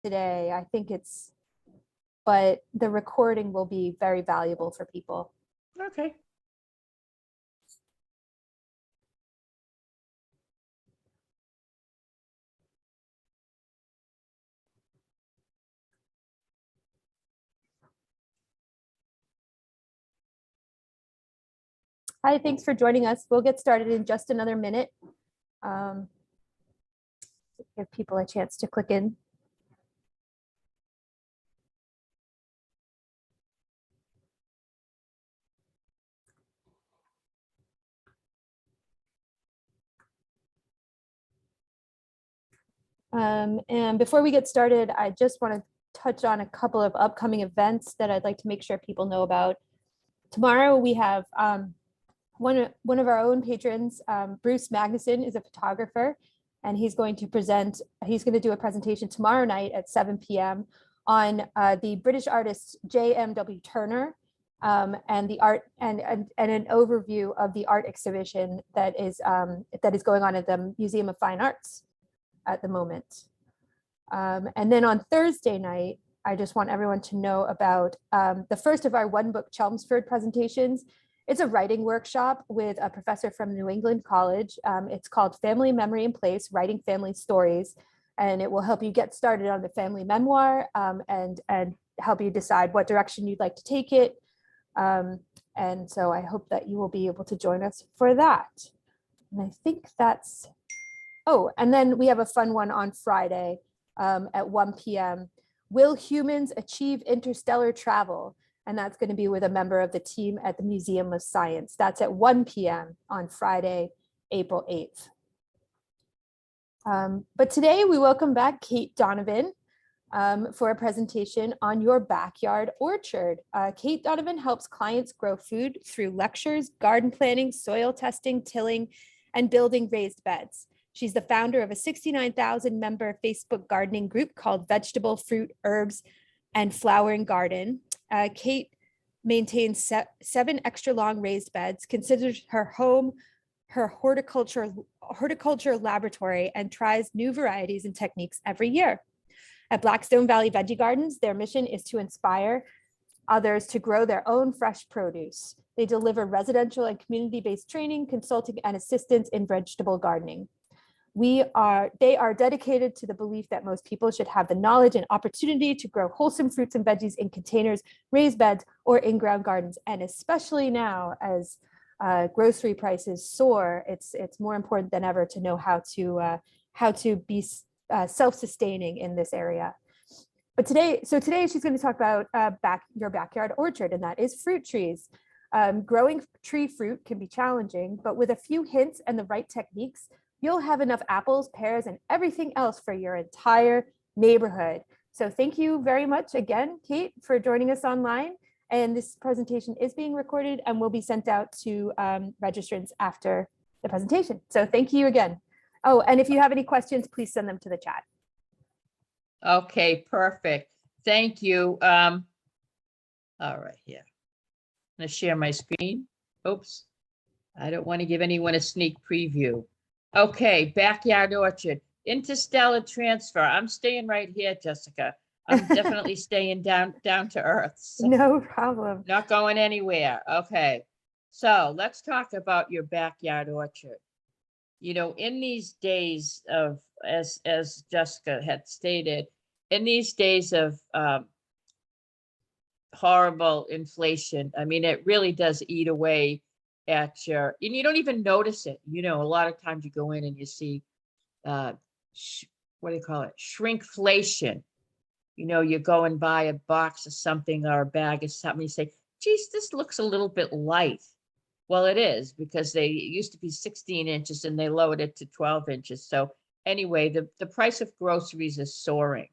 today. I think but the recording will be very valuable for people. Okay. Hi, thanks for joining us. We'll get started in just another minute. Give people a chance to click in. And before we get started, I just want to touch on a couple of upcoming events that I'd like to make sure people know about. Tomorrow we have one of our own patrons, Bruce Magnuson, is a photographer, and he's going to do a presentation tomorrow night at 7 p.m. on the British artist J.M.W. Turner, and the art and an overview of the art exhibition that is going on at the Museum of Fine Arts at the moment. And then on Thursday night, I just want everyone to know about the first of our One Book Chelmsford presentations. It's a writing workshop with a professor from New England College. It's called Family, Memory, and Place, Writing Family Stories. And it will help you get started on the family memoir and help you decide what direction you'd like to take it. And so I hope that you will be able to join us for that. And I think that's, oh, and then we have a fun one on Friday at 1 p.m. Will humans achieve interstellar travel? And that's going to be with a member of the team at the Museum of Science. That's at 1 p.m. on Friday, April 8th. But today we welcome back Kate Donovan for a presentation on your backyard orchard. Kate Donovan helps clients grow food through lectures, garden planning, soil testing, tilling, and building raised beds. She's the founder of a 69,000 member Facebook gardening group called Vegetable, Fruit, Herbs, and Flowering Garden. Kate maintains 7 extra long raised beds, considers her home her horticulture laboratory, and tries new varieties and techniques every year. At Blackstone Valley Veggie Gardens, their mission is to inspire others to grow their own fresh produce. They deliver residential and community-based training, consulting, and assistance in vegetable gardening. They are dedicated to the belief that most people should have the knowledge and opportunity to grow wholesome fruits and veggies in containers, raised beds, or in-ground gardens. And especially now, as grocery prices soar, it's more important than ever to know how to be self-sustaining in this area. But today she's going to talk about your backyard orchard, and that is fruit trees. Growing tree fruit can be challenging, but with a few hints and the right techniques, you'll have enough apples, pears, and everything else for your entire neighborhood. So thank you very much again, Kate, for joining us online. And this presentation is being recorded and will be sent out to registrants after the presentation. So thank you again. Oh, and if you have any questions, please send them to the chat. Okay, perfect. Thank you. All right, here. I'm going to share my screen. Oops. I don't want to give anyone a sneak preview. Okay, backyard orchard, interstellar transfer. I'm staying right here, Jessica. I'm definitely staying down to earth. So no problem. Not going anywhere. Okay, so let's talk about your backyard orchard. You know, in these days of, as Jessica had stated, in these days of horrible inflation, I mean, it really does eat away at your, and you don't even notice it. You know, a lot of times you go in and you see, what do you call it? Shrinkflation. You know, you go and buy a box of something or a bag of something, you say, geez, this looks a little bit light. Well, it is, because it used to be 16 inches and they lowered it to 12 inches. So anyway, the price of groceries is soaring.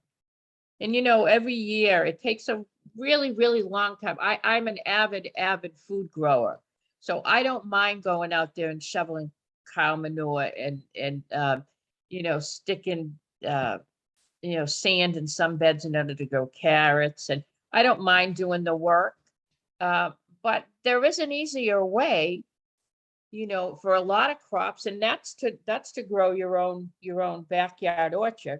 And, you know, every year it takes a really, really long time. I'm an avid food grower. So I don't mind going out there and shoveling cow manure and you know, sticking, you know, sand in some beds in order to grow carrots. And I don't mind doing the work. But there is an easier way, you know, for a lot of crops, and that's to grow your own backyard orchard.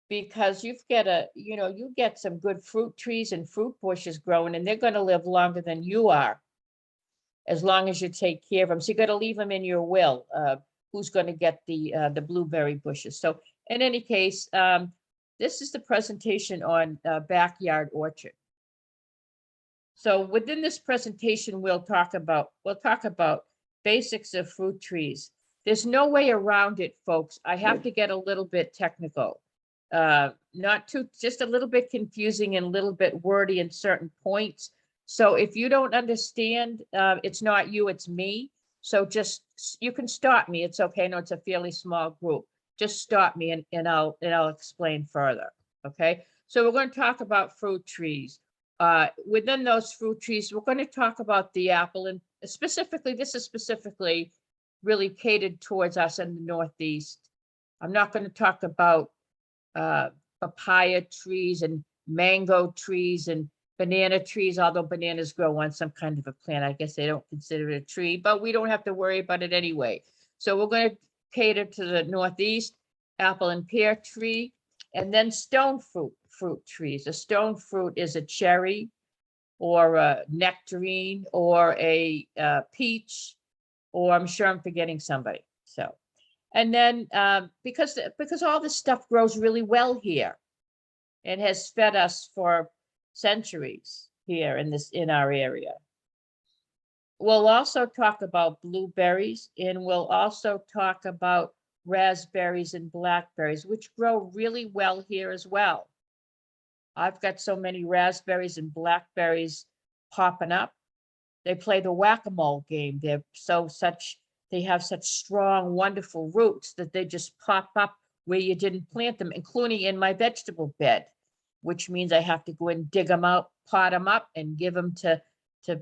because you've got you get some good fruit trees and fruit bushes growing, and they're going to live longer than you are, as long as you take care of them. So you got to leave them in your will, who's going to get the blueberry bushes. So in any case, this is the presentation on backyard orchard. So within this presentation, we'll talk about basics of fruit trees. There's no way around it, folks. I have to get a little bit technical. Not too, just a little bit confusing and a little bit wordy in certain points. So if you don't understand, it's not you, it's me. So just, you can stop me. It's okay. No, it's a fairly small group. Just stop me and I'll explain further. Okay. So we're going to talk about fruit trees. Within those fruit trees, we're going to talk about the apple, and specifically, this is specifically really catered towards us in the Northeast. I'm not going to talk about papaya trees and mango trees and banana trees, although bananas grow on some kind of a plant. I guess they don't consider it a tree, but we don't have to worry about it anyway. So we're going to cater to the Northeast, apple and pear tree, and then stone fruit trees. A stone fruit is a cherry or a nectarine or a peach, or I'm sure I'm forgetting somebody. So, and then because all this stuff grows really well here and has fed us for centuries here in our area. We'll also talk about blueberries, and we'll also talk about raspberries and blackberries, which grow really well here as well. I've got so many raspberries and blackberries popping up. They play the whack-a-mole game. They have such strong, wonderful roots that they just pop up where you didn't plant them, including in my vegetable bed, which means I have to go and dig them out, pot them up, and give them to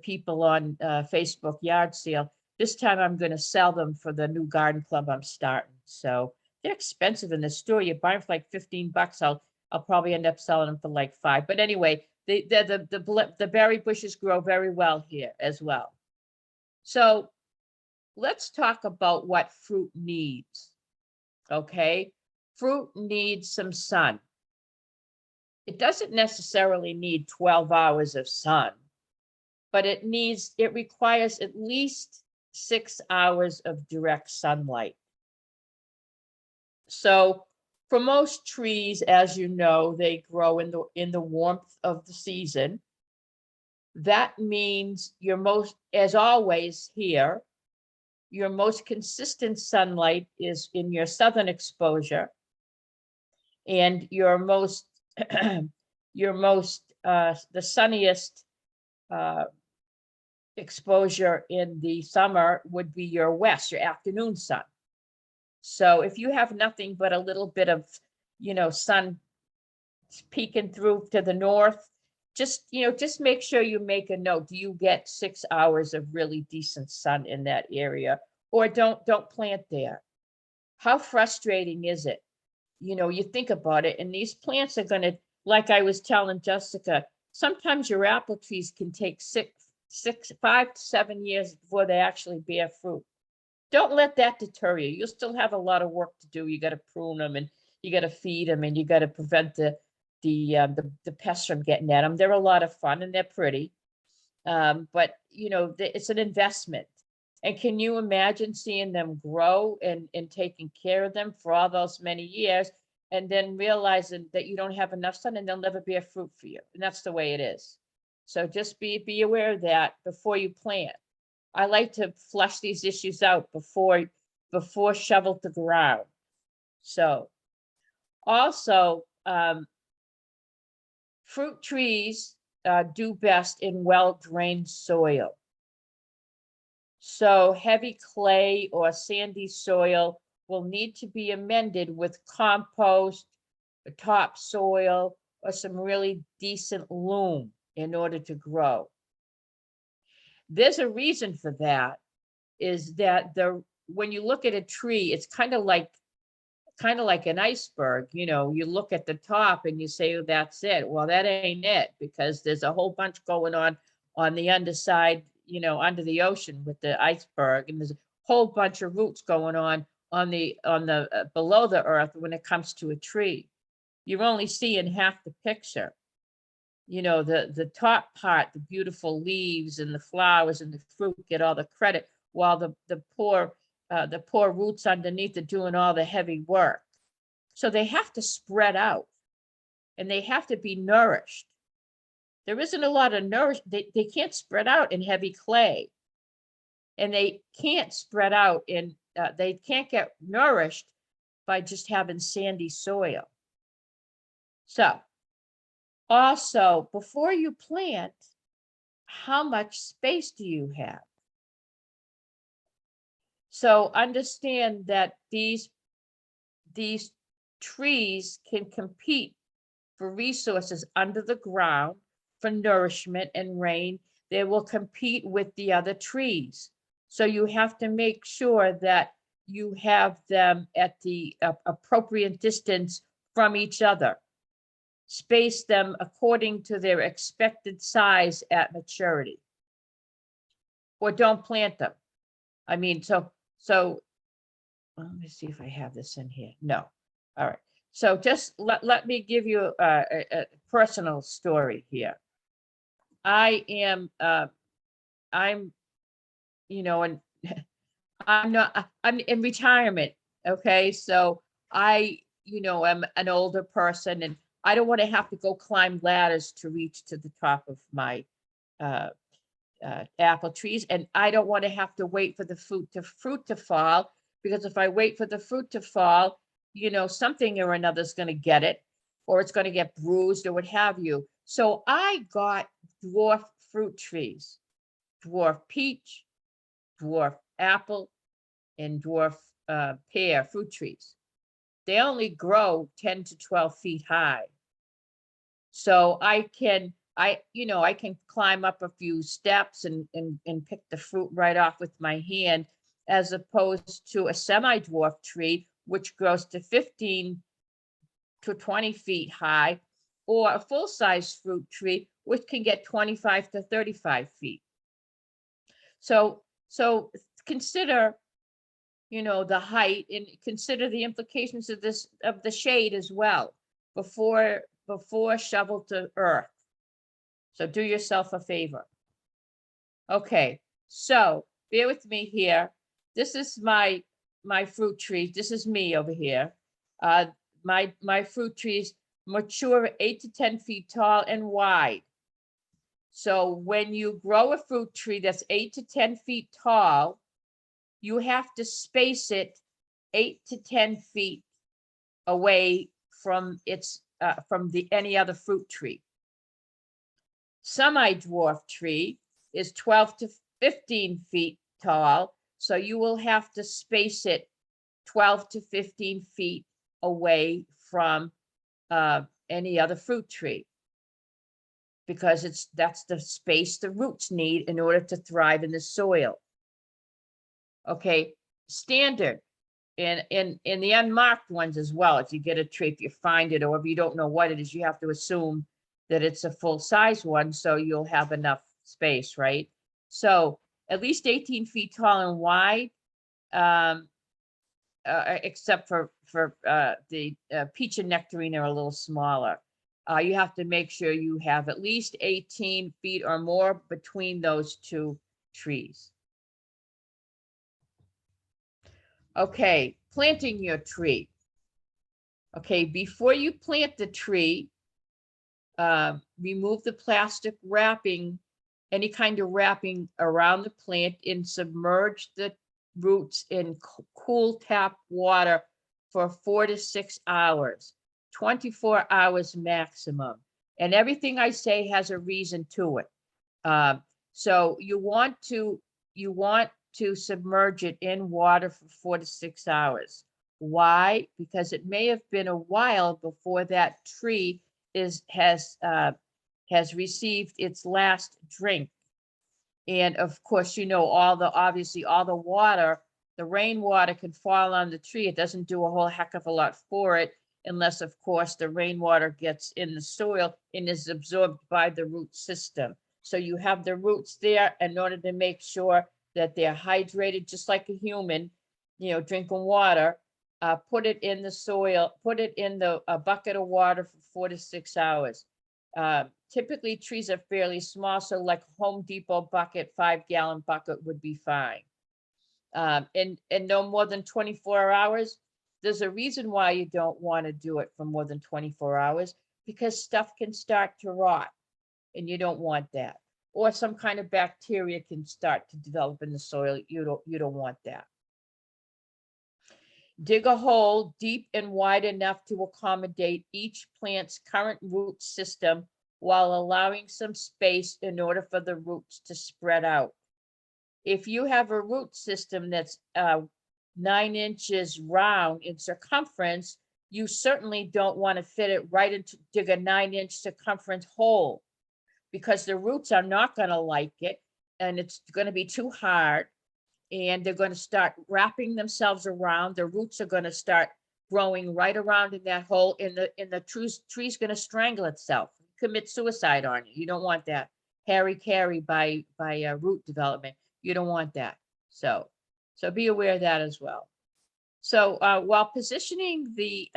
people on Facebook yard sale. This time I'm going to sell them for the new garden club I'm starting. So they're expensive in the store. You buy them for like $15. I'll probably end up selling them for like $5. But anyway, the berry bushes grow very well here as well. So let's talk about what fruit needs. Okay, fruit needs some sun. It doesn't necessarily need 12 hours of sun, but it requires at least 6 hours of direct sunlight. So for most trees, as you know, they grow in the warmth of the season. That means as always here, your most consistent sunlight is in your southern exposure, and the sunniest exposure in the summer would be your west, your afternoon sun. So if you have nothing but a little bit of, sun peeking through to the north, just make sure you make a note. Do you get 6 hours of really decent sun in that area? Or don't plant there. How frustrating is it? You think about it, and these plants are going to, like I was telling Jessica, sometimes your apple trees can take 5 to 7 years before they actually bear fruit. Don't let that deter you. You'll still have a lot of work to do. You got to prune them, and you got to feed them, and you got to prevent the pests from getting at them. They're a lot of fun and they're pretty, but it's an investment. And can you imagine seeing them grow and taking care of them for all those many years, and then realizing that you don't have enough sun and they'll never bear fruit for you? And that's the way it is. So just be aware of that before you plant. I like to flush these issues out before shovel to ground. So also, fruit trees do best in well-drained soil. So heavy clay or sandy soil will need to be amended with compost, topsoil, or some really decent loam in order to grow. There's a reason for that, is that when you look at a tree, it's kind of like an iceberg. You look at the top and you say, oh, that's it. Well, that ain't it, because there's a whole bunch going on the underside, under the ocean with the iceberg, and there's a whole bunch of roots going on the below the earth when it comes to a tree. you're only seeing half the picture. You know, the top part, the beautiful leaves and the flowers and the fruit get all the credit, while the poor roots underneath are doing all the heavy work. So they have to spread out and they have to be nourished. There isn't a lot of they can't spread out in heavy clay. And they can't spread out they can't get nourished by just having sandy soil. So also, before you plant, how much space do you have? So understand that these trees can compete for resources under the ground, for nourishment and rain. They will compete with the other trees. So you have to make sure that you have them at the appropriate distance from each other. Space them according to their expected size at maturity. Or don't plant them. I mean, so let me see if I have this in here. No. All right. So just let me give you a personal story here. I'm, you know, and I'm in retirement. Okay. So you know, I'm an older person and I don't want to have to go climb ladders to reach to the top of my apple trees. And I don't want to have to wait for the fruit to fall, because if I wait for the fruit to fall, you know, something or another is going to get it, or it's going to get bruised or what have you. So I got dwarf fruit trees, dwarf peach, dwarf apple, and dwarf pear fruit trees. They only grow 10 to 12 feet high. So I can climb up a few steps and pick the fruit right off with my hand, as opposed to a semi-dwarf tree, which grows to 15 to 20 feet high, or a full-size fruit tree, which can get 25 to 35 feet. So consider, you know, the height, and consider the implications of the shade as well before shovel to earth. So do yourself a favor. Okay, so bear with me here. This is my fruit tree. This is me over here. My fruit trees mature 8 to 10 feet tall and wide. So when you grow a fruit tree that's 8 to 10 feet tall, you have to space it 8 to 10 feet away from any other fruit tree. Semi-dwarf tree is 12 to 15 feet tall, so you will have to space it 12 to 15 feet away from any other fruit tree, because that's the space the roots need in order to thrive in the soil. Okay, standard in the unmarked ones as well. If you get a tree, if you find it, or if you don't know what it is, you have to assume that it's a full size one, so you'll have enough space, right? So at least 18 feet tall and wide, except for the peach and nectarine are a little smaller. You have to make sure you have at least 18 feet or more between those two trees. Okay, planting your tree. Okay, before you plant the tree, remove the plastic wrapping, any kind of wrapping around the plant, and submerge the roots in cool tap water for 4 to 6 hours, 24 hours maximum. And everything I say has a reason to it. So you want to submerge it in water for 4 to 6 hours. Why? Because it may have been a while before that tree has received its last drink. And of course, you know, obviously all the water, the rainwater can fall on the tree. It doesn't do a whole heck of a lot for it, unless of course the rainwater gets in the soil and is absorbed by the root system. So you have the roots there in order to make sure that they're hydrated, just like a human, you know, drinking water. put it in the soil, put it in a bucket of water for 4 to 6 hours. Typically trees are fairly small, so like Home Depot bucket, 5-gallon bucket would be fine. And no more than 24 hours. There's a reason why you don't want to do it for more than 24 hours, because stuff can start to rot and you don't want that. Or some kind of bacteria can start to develop in the soil. You don't want that. Dig a hole deep and wide enough to accommodate each plant's current root system while allowing some space in order for the roots to spread out. If you have a root system that's 9 inches round in circumference, you certainly don't want to fit it right into, dig a 9-inch circumference hole, because the roots are not going to like it and it's going to be too hard, and they're going to start wrapping themselves around. The roots are going to start growing right around in that hole, and the tree's going to strangle itself, commit suicide on you. You don't want that. Carry by root development. You don't want that. So be aware of that as well. So while positioning the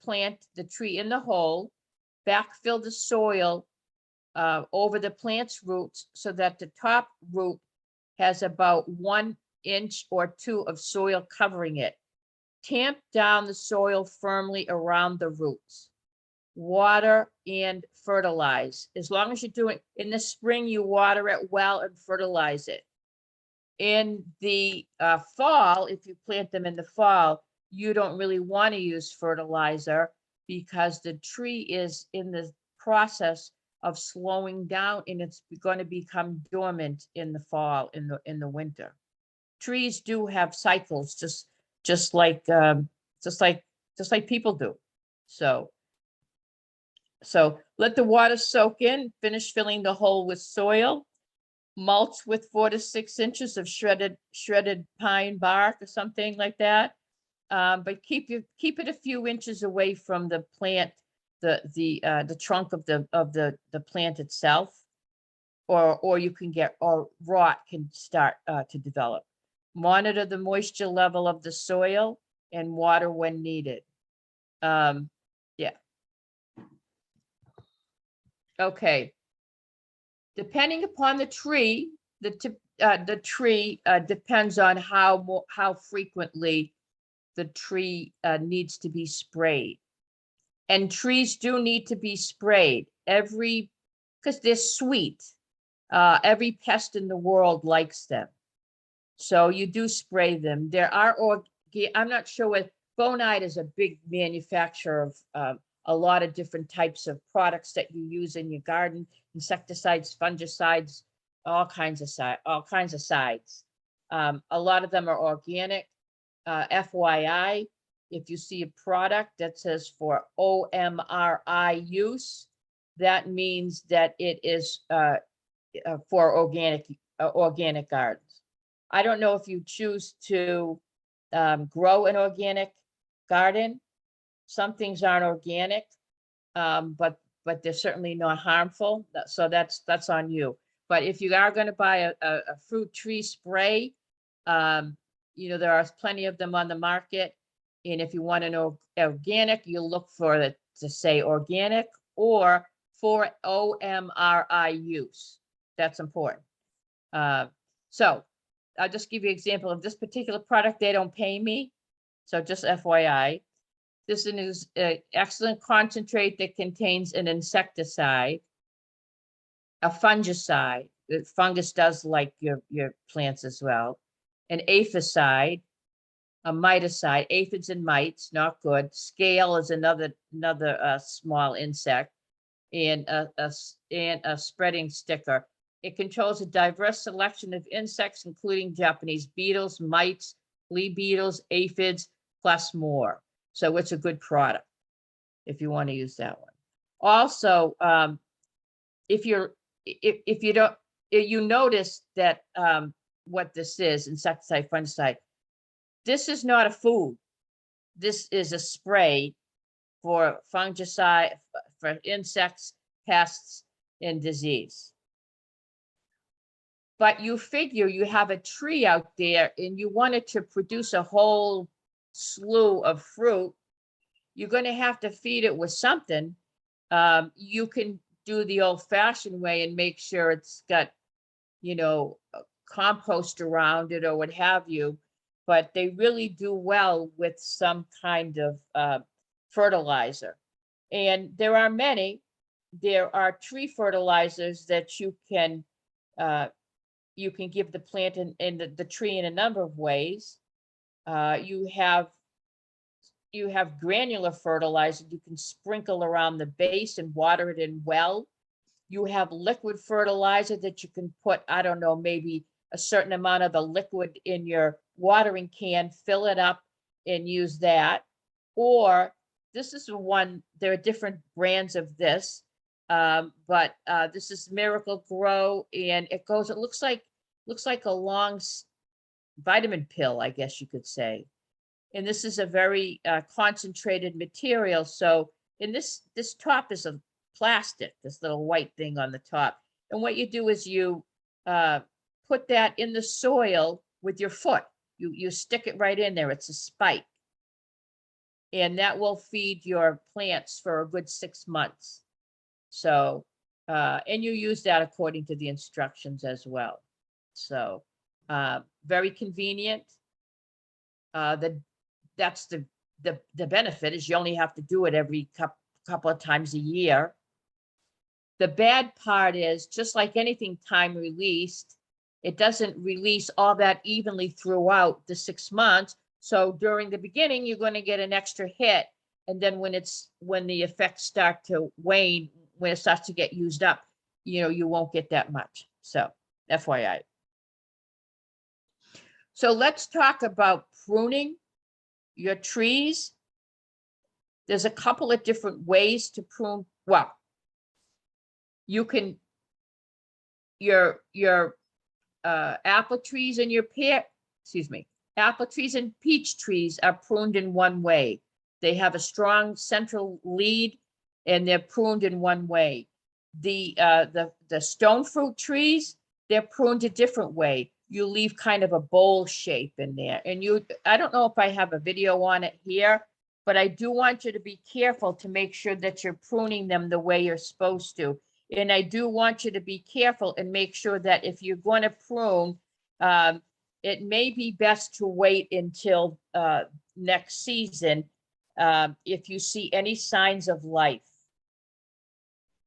plant, the tree in the hole, backfill the soil over the plant's roots so that the top root has about 1 inch or 2 of soil covering it. Tamp down the soil firmly around the roots. Water and fertilize. As long as you're doing, in the spring, you water it well and fertilize it. In the fall, if you plant them in the fall, you don't really want to use fertilizer, because the tree is in the process of slowing down and it's going to become dormant in the fall, in the winter. Trees do have cycles, just like people do. So let the water soak in, finish filling the hole with soil, mulch with 4 to 6 inches of shredded pine bark or something like that. But keep it a few inches away from the plant, the trunk of the plant itself, or you can get, or rot can start to develop. Monitor the moisture level of the soil and water when needed. Yeah. Okay. Depending upon the tree, the tree depends on how frequently the tree needs to be sprayed. And trees do need to be sprayed because they're sweet. Every pest in the world likes them. So you do spray them. There are, I'm not sure what, Bonide is a big manufacturer of a lot of different types of products that you use in your garden: insecticides, fungicides, all kinds of sides. A lot of them are organic. FYI, if you see a product that says for OMRI use, that means that it is for organic gardens. I don't know if you choose to grow an organic garden. Some things aren't organic, but they're certainly not harmful. So that's on you. But if you are going to buy a fruit tree spray, there are plenty of them on the market. And if you want to know organic, you look for it to say organic or for OMRI use. That's important. So I'll just give you an example of this particular product. They don't pay me, so just FYI. This is an excellent concentrate that contains an insecticide, a fungicide. The fungus does like your plants as well. An aphicide, a miticide. Aphids and mites, not good. Scale is another small insect, and a spreading sticker. It controls a diverse selection of insects, including Japanese beetles, mites, flea beetles, aphids, plus more. So it's a good product if you want to use that one. Also, if you notice that what this is, insecticide, fungicide, this is not a food. This is a spray for fungicide, for insects, pests, and disease. But you figure you have a tree out there and you want it to produce a whole slew of fruit, you're going to have to feed it with something. You can do the old-fashioned way and make sure it's got, compost around it or what have you, but they really do well with some kind of fertilizer. And there are many. There are tree fertilizers that you can give the plant and the tree in a number of ways. You have granular fertilizer you can sprinkle around the base and water it in well. You have liquid fertilizer that you can put, I don't know, maybe a certain amount of the liquid in your watering can, fill it up and use that. Or this is one, there are different brands of this, but this is Miracle Grow, and it looks like a long vitamin pill, I guess you could say. And this is a very concentrated material. So in this top is a plastic, this little white thing on the top. And what you do is you put that in the soil with your foot. You stick it right in there. It's a spike. And that will feed your plants for a good 6 months. So, and you use that according to the instructions as well. So, very convenient. That's the benefit is you only have to do it every couple of times a year. The bad part is, just like anything time released, it doesn't release all that evenly throughout the 6 months. So during the beginning, you're going to get an extra hit. And then when the effects start to wane, when it starts to get used up, you won't get that much. So FYI. So let's talk about pruning your trees. There's a couple of different ways to prune. Well, you can, your apple trees and your apple trees and peach trees are pruned in one way. They have a strong central lead and they're pruned in one way. The stone fruit trees, they're pruned a different way. You leave kind of a bowl shape in there. And I don't know if I have a video on it here, but I do want you to be careful to make sure that you're pruning them the way you're supposed to. And I do want you to be careful and make sure that if you're going to prune, it may be best to wait until next season if you see any signs of life.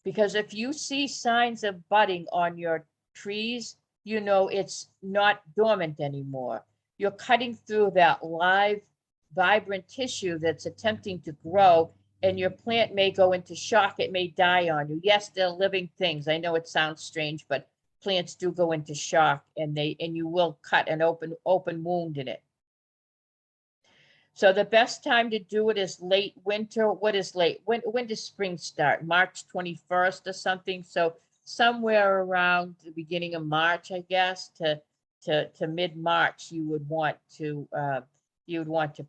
Because if you see signs of budding on your trees, it's not dormant anymore. You're cutting through that live, vibrant tissue that's attempting to grow, and your plant may go into shock. It may die on you. Yes, they're living things. I know it sounds strange, but plants do go into shock, and you will cut an open wound in it. So the best time to do it is late winter. What is late? When does spring start? March 21st or something. So somewhere around the beginning of March, I guess, to mid-March, you would want to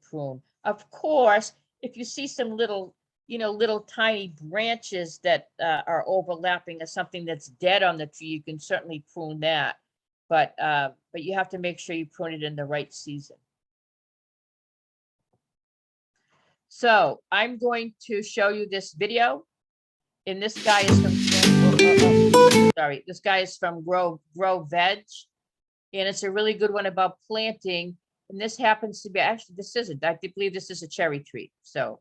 prune. Of course, if you see some little tiny branches that are overlapping or something that's dead on the tree, you can certainly prune that. But you have to make sure you prune it in the right season. So I'm going to show you this video, and this guy is from this guy is from Grow Veg, and it's a really good one about planting. And this happens to be, actually, this isn't. I believe this is a cherry tree. So.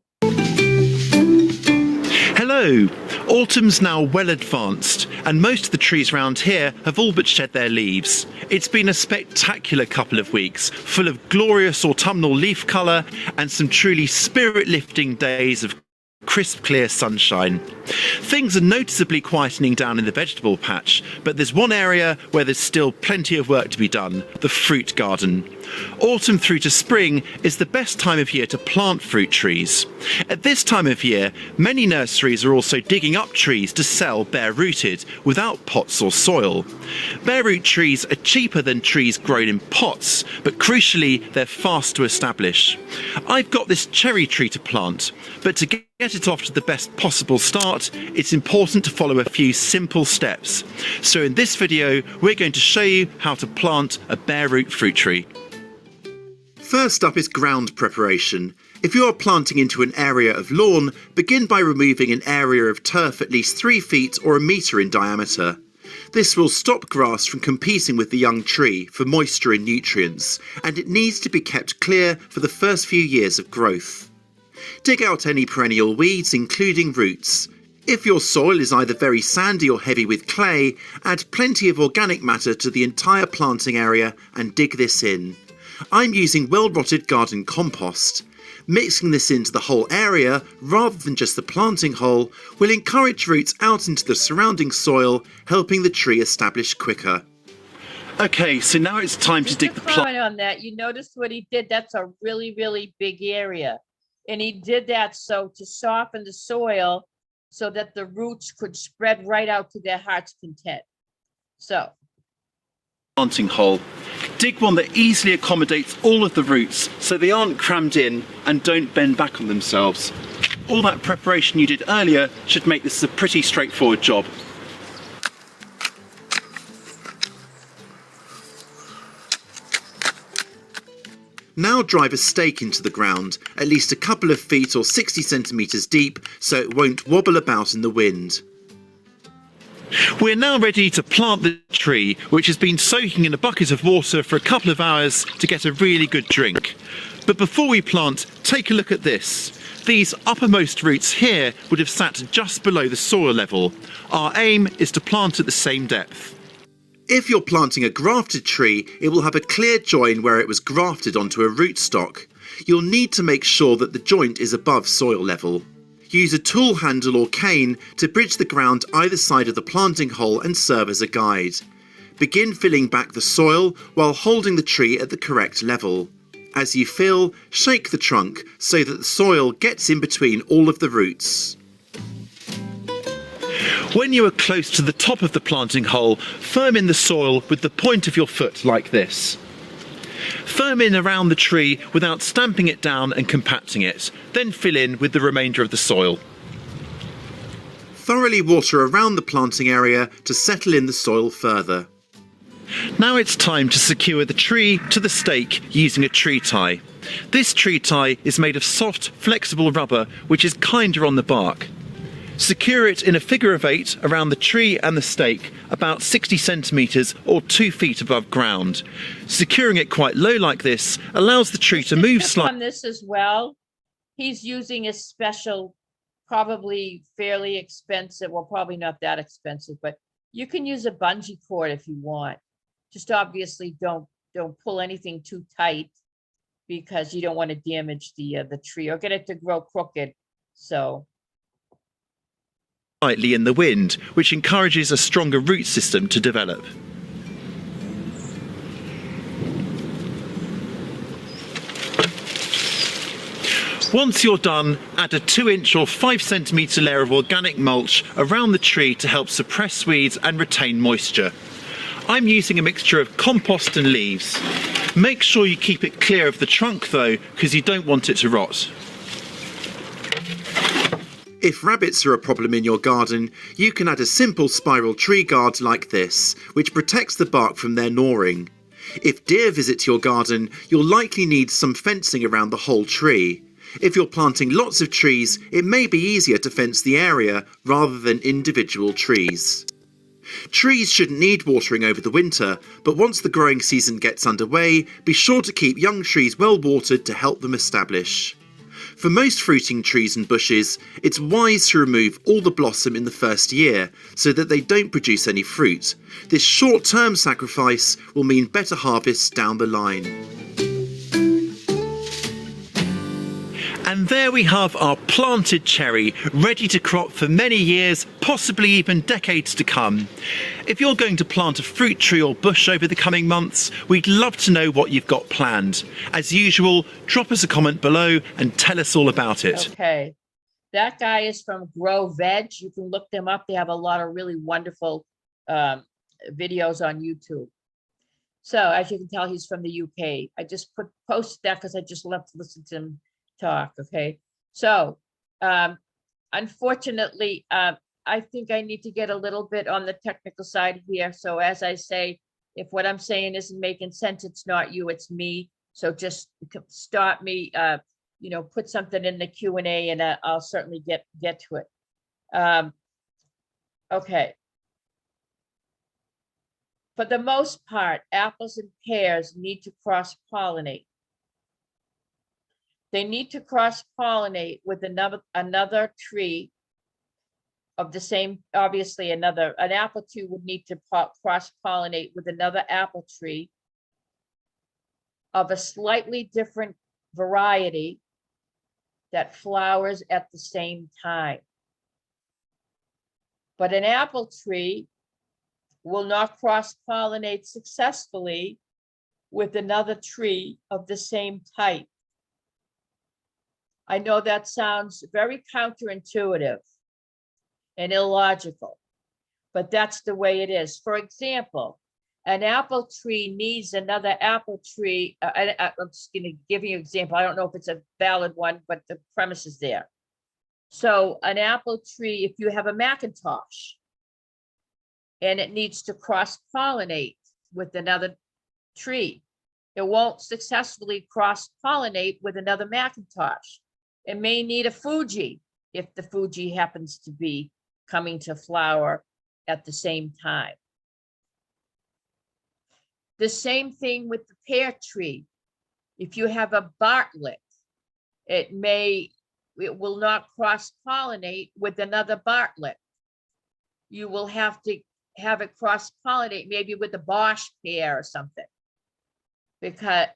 Hello! Autumn's now well advanced, and most of the trees around here have all but shed their leaves. It's been a spectacular couple of weeks, full of glorious autumnal leaf colour and some truly spirit-lifting days of crisp, clear sunshine. Things are noticeably quietening down in the vegetable patch, but there's one area where there's still plenty of work to be done: the fruit garden. Autumn through to spring is the best time of year to plant fruit trees. At this time of year, many nurseries are also digging up trees to sell bare-rooted, without pots or soil. Bare-root trees are cheaper than trees grown in pots, but crucially, they're fast to establish. I've got this cherry tree to plant, but to get it off to the best possible start, it's important to follow a few simple steps. So in this video, we're going to show you how to plant a bare-root fruit tree. First up is ground preparation. If you are planting into an area of lawn, begin by removing an area of turf at least 3 feet or a metre in diameter. This will stop grass from competing with the young tree for moisture and nutrients, and it needs to be kept clear for the first few years of growth. Dig out any perennial weeds, including roots. If your soil is either very sandy or heavy with clay, add plenty of organic matter to the entire planting area and dig this in. I'm using well-rotted garden compost. Mixing this into the whole area, rather than just the planting hole, will encourage roots out into the surrounding soil, helping the tree establish quicker. Okay, so now it's time to dig the plant. On that, you noticed what he did? That's a really, really big area. And he did that so to soften the soil so that the roots could spread right out to their heart's content. So. Planting hole. Dig one that easily accommodates all of the roots so they aren't crammed in and don't bend back on themselves. All that preparation you did earlier should make this a pretty straightforward job. Now drive a stake into the ground, at least a couple of feet or 60 centimetres deep, so it won't wobble about in the wind. We're now ready to plant the tree, which has been soaking in a bucket of water for a couple of hours to get a really good drink. But before we plant, take a look at this. These uppermost roots here would have sat just below the soil level. Our aim is to plant at the same depth. If you're planting a grafted tree, it will have a clear join where it was grafted onto a rootstock. You'll need to make sure that the joint is above soil level. Use a tool handle or cane to bridge the ground either side of the planting hole and serve as a guide. Begin filling back the soil while holding the tree at the correct level. As you fill, shake the trunk so that the soil gets in between all of the roots. When you are close to the top of the planting hole, firm in the soil with the point of your foot like this. Firm in around the tree without stamping it down and compacting it, then fill in with the remainder of the soil. Thoroughly water around the planting area to settle in the soil further. Now it's time to secure the tree to the stake using a tree tie. This tree tie is made of soft, flexible rubber which is kinder on the bark. Secure it in a figure of 8 around the tree and the stake, about 60 centimetres or 2 feet above ground. Securing it quite low like this allows the tree to move slightly. On this as well, he's using a special, probably fairly expensive, well, probably not that expensive, but you can use a bungee cord if you want. Just obviously don't pull anything too tight because you don't want to damage the tree or get it to grow crooked. So. Slightly in the wind, which encourages a stronger root system to develop. Once you're done, add a 2-inch or 5 centimetre layer of organic mulch around the tree to help suppress weeds and retain moisture. I'm using a mixture of compost and leaves. Make sure you keep it clear of the trunk though, because you don't want it to rot. If rabbits are a problem in your garden, you can add a simple spiral tree guard like this, which protects the bark from their gnawing. If deer visit your garden, you'll likely need some fencing around the whole tree. If you're planting lots of trees, it may be easier to fence the area rather than individual trees. Trees shouldn't need watering over the winter, but once the growing season gets underway, be sure to keep young trees well watered to help them establish. For most fruiting trees and bushes, it's wise to remove all the blossom in the first year so that they don't produce any fruit. This short-term sacrifice will mean better harvests down the line. And there we have our planted cherry, ready to crop for many years, possibly even decades to come. If you're going to plant a fruit tree or bush over the coming months, we'd love to know what you've got planned. As usual, drop us a comment below and tell us all about it. Okay, that guy is from Grow Veg. You can look them up. They have a lot of really wonderful videos on YouTube. So as you can tell, he's from the UK. I just posted that because I just love to listen to him talk. Okay, so unfortunately I think I need to get a little bit on the technical side here. So as I say, if what I'm saying isn't making sense, it's not you, it's me. So just stop me, put something in the Q&A and I'll certainly get to it. Okay. For the most part, apples and pears need to cross-pollinate. They need to cross-pollinate with another tree of the same, obviously an apple tree would need to cross-pollinate with another apple tree of a slightly different variety that flowers at the same time. But an apple tree will not cross-pollinate successfully with another tree of the same type. I know that sounds very counterintuitive and illogical, but that's the way it is. For example, an apple tree needs another apple tree. I'm just going to give you an example. I don't know if it's a valid one, but the premise is there. So an apple tree, if you have a Macintosh and it needs to cross-pollinate with another tree, it won't successfully cross-pollinate with another Macintosh. It may need a Fuji if the Fuji happens to be coming to flower at the same time. The same thing with the pear tree. If you have a Bartlett, it will not cross-pollinate with another Bartlett. You will have to have it cross-pollinate maybe with a Bosch pear or something, because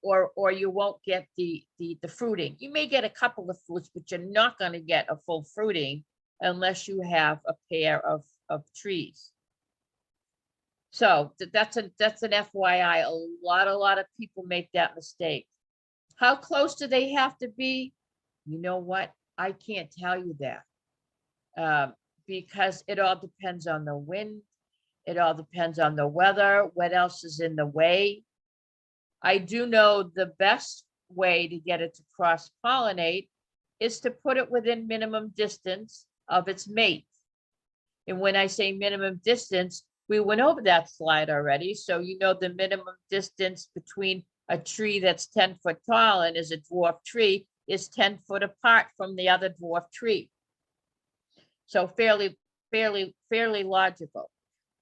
or you won't get the fruiting. You may get a couple of fruits, but you're not going to get a full fruiting unless you have a pair of trees. So that's an FYI. A lot of people make that mistake. How close do they have to be? You know what? I can't tell you that, because it all depends on the wind. It all depends on the weather. What else is in the way? I do know the best way to get it to cross-pollinate is to put it within minimum distance of its mate. And when I say minimum distance, we went over that slide already. So you know the minimum distance between a tree that's 10 foot tall and is a dwarf tree is 10 foot apart from the other dwarf tree. So fairly logical.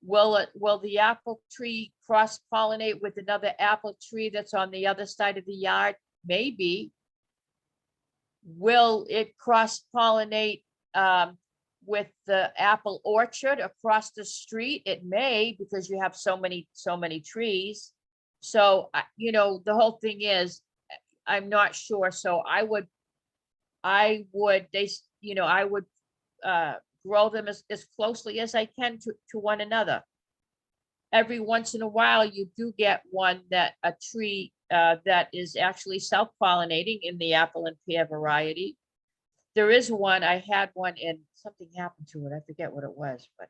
Will the apple tree cross-pollinate with another apple tree that's on the other side of the yard? Maybe. Will it cross-pollinate with the apple orchard across the street? It may, because you have so many trees. So the whole thing is, I'm not sure. So I would grow them as closely as I can to one another. Every once in a while, you do get a tree that is actually self-pollinating in the apple and pear variety. There is one, I had one and something happened to it. I forget what it was, but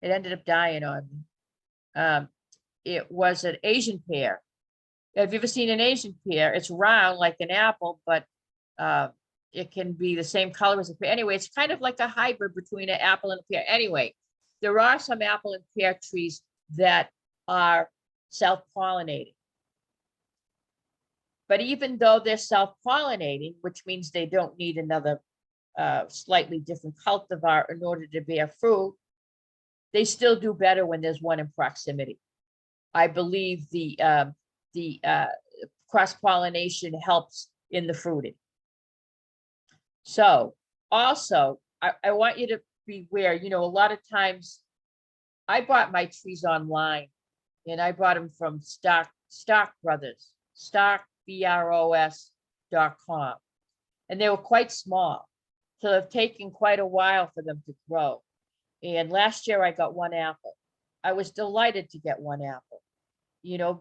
it ended up dying on me. It was an Asian pear. Have you ever seen an Asian pear? It's round like an apple, but it can be the same color as a pear. Anyway, it's kind of like a hybrid between an apple and a pear. Anyway, there are some apple and pear trees that are self-pollinating. But even though they're self-pollinating, which means they don't need another slightly different cultivar in order to bear fruit, they still do better when there's one in proximity. I believe the cross-pollination helps in the fruiting. So also, I want you to be aware, a lot of times I bought my trees online and I bought them from Stock Brothers, BROS.com. And they were quite small. So it's taken quite a while for them to grow. And last year I got one apple. I was delighted to get one apple,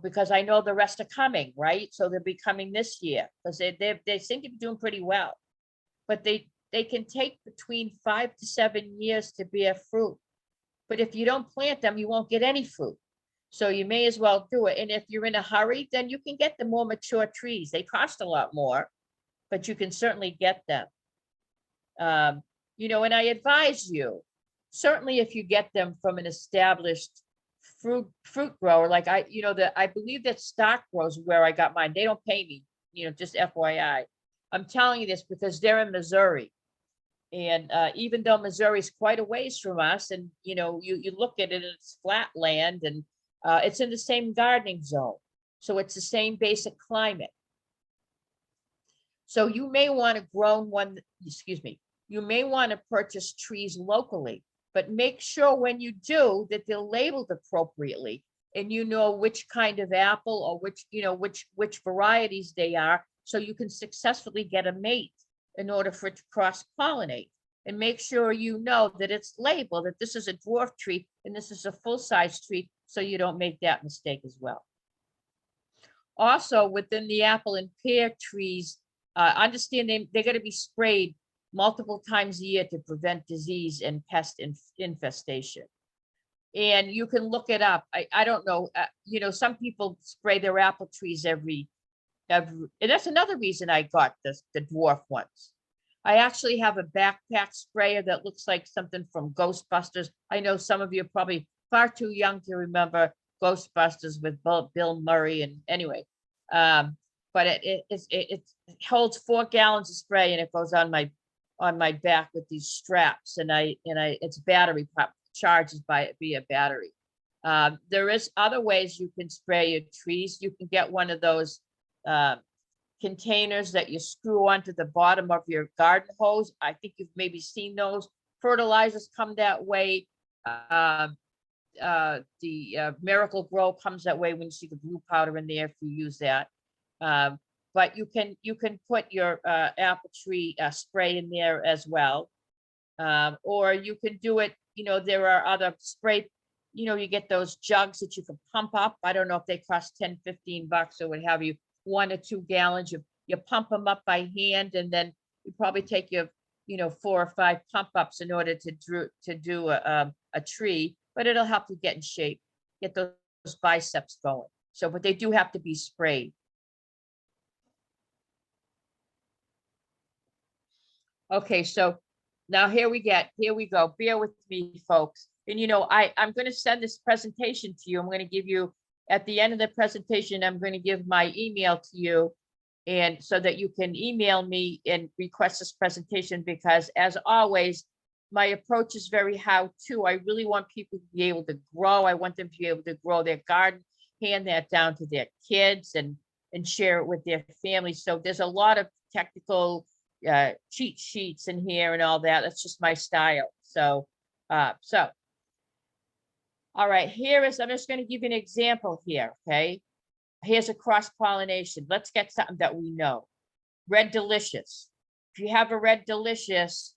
because I know the rest are coming, right? So they'll be coming this year because they seem to be doing pretty well. But they can take between 5 to 7 years to bear fruit. But if you don't plant them, you won't get any fruit. So you may as well do it. And if you're in a hurry, then you can get the more mature trees. They cost a lot more, but you can certainly get them. And I advise you, certainly if you get them from an established fruit grower, like I believe that Stock Grows where I got mine. They don't pay me, just FYI. I'm telling you this because they're in Missouri. And even though Missouri is quite a ways from us, and you look at it, and it's flat land, and it's in the same gardening zone. So it's the same basic climate. So you may want to you may want to purchase trees locally, but make sure when you do that they're labeled appropriately, and you know which kind of apple or which varieties they are, so you can successfully get a mate in order for it to cross-pollinate. And make sure you know that it's labeled, that this is a dwarf tree and this is a full-size tree, so you don't make that mistake as well. Also, within the apple and pear trees, understand they're going to be sprayed multiple times a year to prevent disease and pest infestation. And you can look it up. I don't know, some people spray their apple trees every, and that's another reason I got the dwarf ones. I actually have a backpack sprayer that looks like something from Ghostbusters. I know some of you are probably far too young to remember Ghostbusters with Bill Murray, and anyway, but it holds 4 gallons of spray, and it goes on my back with these straps, and it's battery charges via battery. There is other ways you can spray your trees. You can get one of those containers that you screw onto the bottom of your garden hose. I think you've maybe seen those. Fertilizers come that way. The Miracle Grow comes that way when you see the blue powder in there if you use that. But you can put your apple tree spray in there as well. Or you can do it, there are other spray, you get those jugs that you can pump up. I don't know if they cost 10, 15 bucks or what have you, 1 or 2 gallons. You pump them up by hand, and then you probably take your 4 or 5 pump ups in order to do a tree, but it'll help you get in shape, get those biceps going. So, but they do have to be sprayed. Okay, so now here we go. Bear with me, folks. And I'm going to send this presentation to you. I'm going to give you, at the end of the presentation, I'm going to give my email to you, and so that you can email me and request this presentation, because as always, my approach is very how-to. I really want people to be able to grow. I want them to be able to grow their garden, hand that down to their kids, and share it with their families. So there's a lot of technical cheat sheets in here and all that. That's just my style. So all right, I'm just going to give you an example here. Okay, here's a cross-pollination. Let's get something that we know. Red Delicious. If you have a Red Delicious,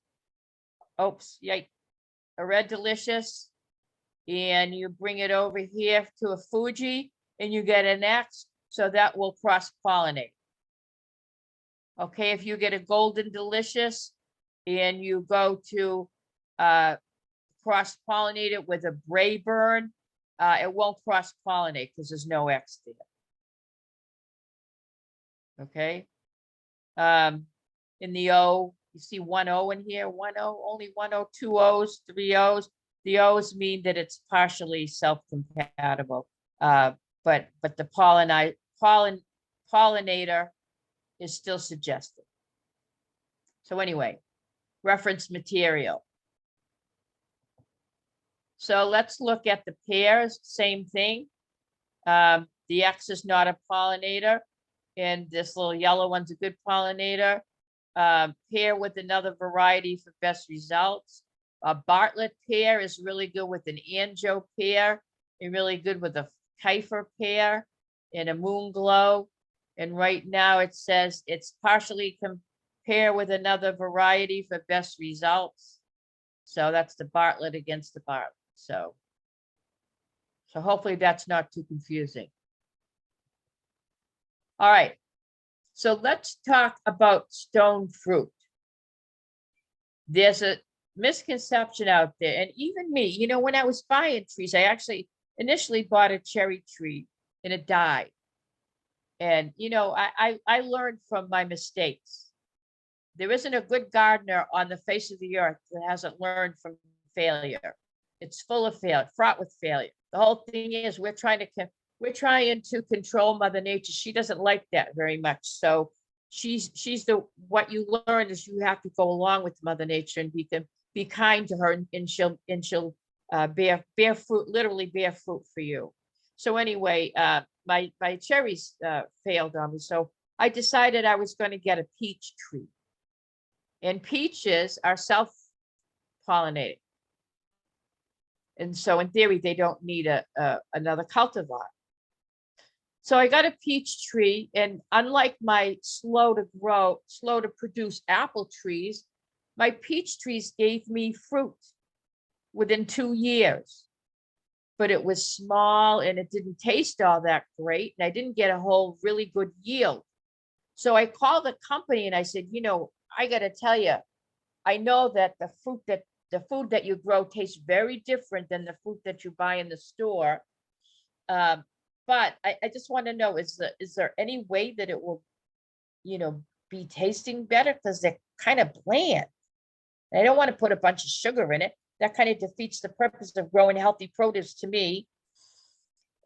a Red Delicious, and you bring it over here to a Fuji, and you get an X, so that will cross-pollinate. Okay, if you get a Golden Delicious and you go to cross-pollinate it with a Brayburn, it won't cross-pollinate because there's no X there. Okay. In the O, you see 1 O in here, 1 O, only 1 O, 2 O's, 3 O's. The O's mean that it's partially self-compatible, but the pollinator is still suggested. So anyway, reference material. So let's look at the pears, same thing. The X is not a pollinator, and this little yellow one's a good pollinator. Pear with another variety for best results. Bartlett pear is really good with an Anjo pear, and really good with a Kiefer pear and a Moon Glow. And right now it says it's partially compare with another variety for best results. So that's the Bartlett against the Bartlett. So hopefully that's not too confusing. All right, so let's talk about stone fruit. There's a misconception out there, and even me, when I was buying trees, I actually initially bought a cherry tree and it died. And, I learned from my mistakes. There isn't a good gardener on the face of the earth that hasn't learned from failure. It's full of failure, fraught with failure. The whole thing is we're trying to control Mother Nature. She doesn't like that very much. So she's what you learn is you have to go along with Mother Nature and be kind to her, and she'll bear fruit, literally bear fruit for you. So anyway, my cherries failed on me. So I decided I was going to get a peach tree. And peaches are self-pollinating. And so in theory, they don't need another cultivar. So I got a peach tree, and unlike my slow to produce apple trees, my peach trees gave me fruit within 2 years. But it was small and it didn't taste all that great. And I didn't get a whole really good yield. So I called the company and I said, I got to tell you, I know that the food that you grow tastes very different than the fruit that you buy in the store. But I just want to know, is there any way that it will, be tasting better? Because they're kind of bland. And I don't want to put a bunch of sugar in it. That kind of defeats the purpose of growing healthy produce to me.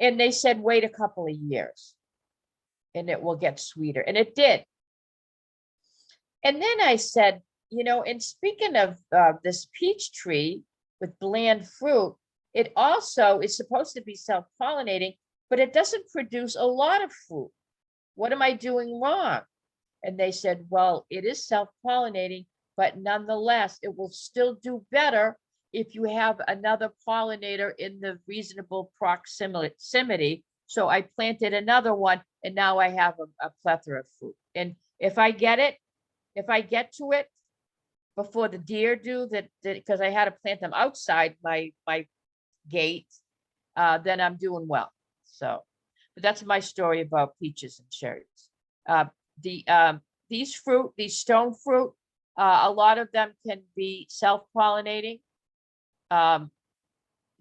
And they said, wait a couple of years and it will get sweeter. And it did. And then I said, and speaking of this peach tree with bland fruit, it also is supposed to be self-pollinating, but it doesn't produce a lot of fruit. What am I doing wrong? And they said, well, it is self-pollinating, but nonetheless, it will still do better if you have another pollinator in the reasonable proximity. So I planted another one, and now I have a plethora of fruit. And if I get to it before the deer do that, because I had to plant them outside my gate, then I'm doing well. So, but that's my story about peaches and cherries. These stone fruit, a lot of them can be self-pollinating.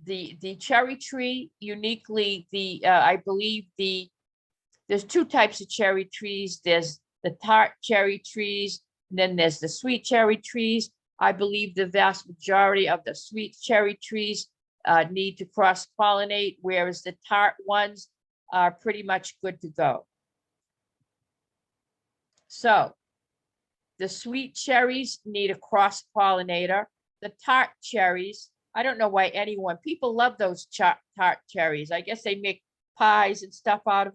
The cherry tree, uniquely, I believe there's two types of cherry trees. There's the tart cherry trees, and then there's the sweet cherry trees. I believe the vast majority of the sweet cherry trees need to cross-pollinate, whereas the tart ones are pretty much good to go. So the sweet cherries need a cross-pollinator. The tart cherries, I don't know why people love those tart cherries. I guess they make pies and stuff out of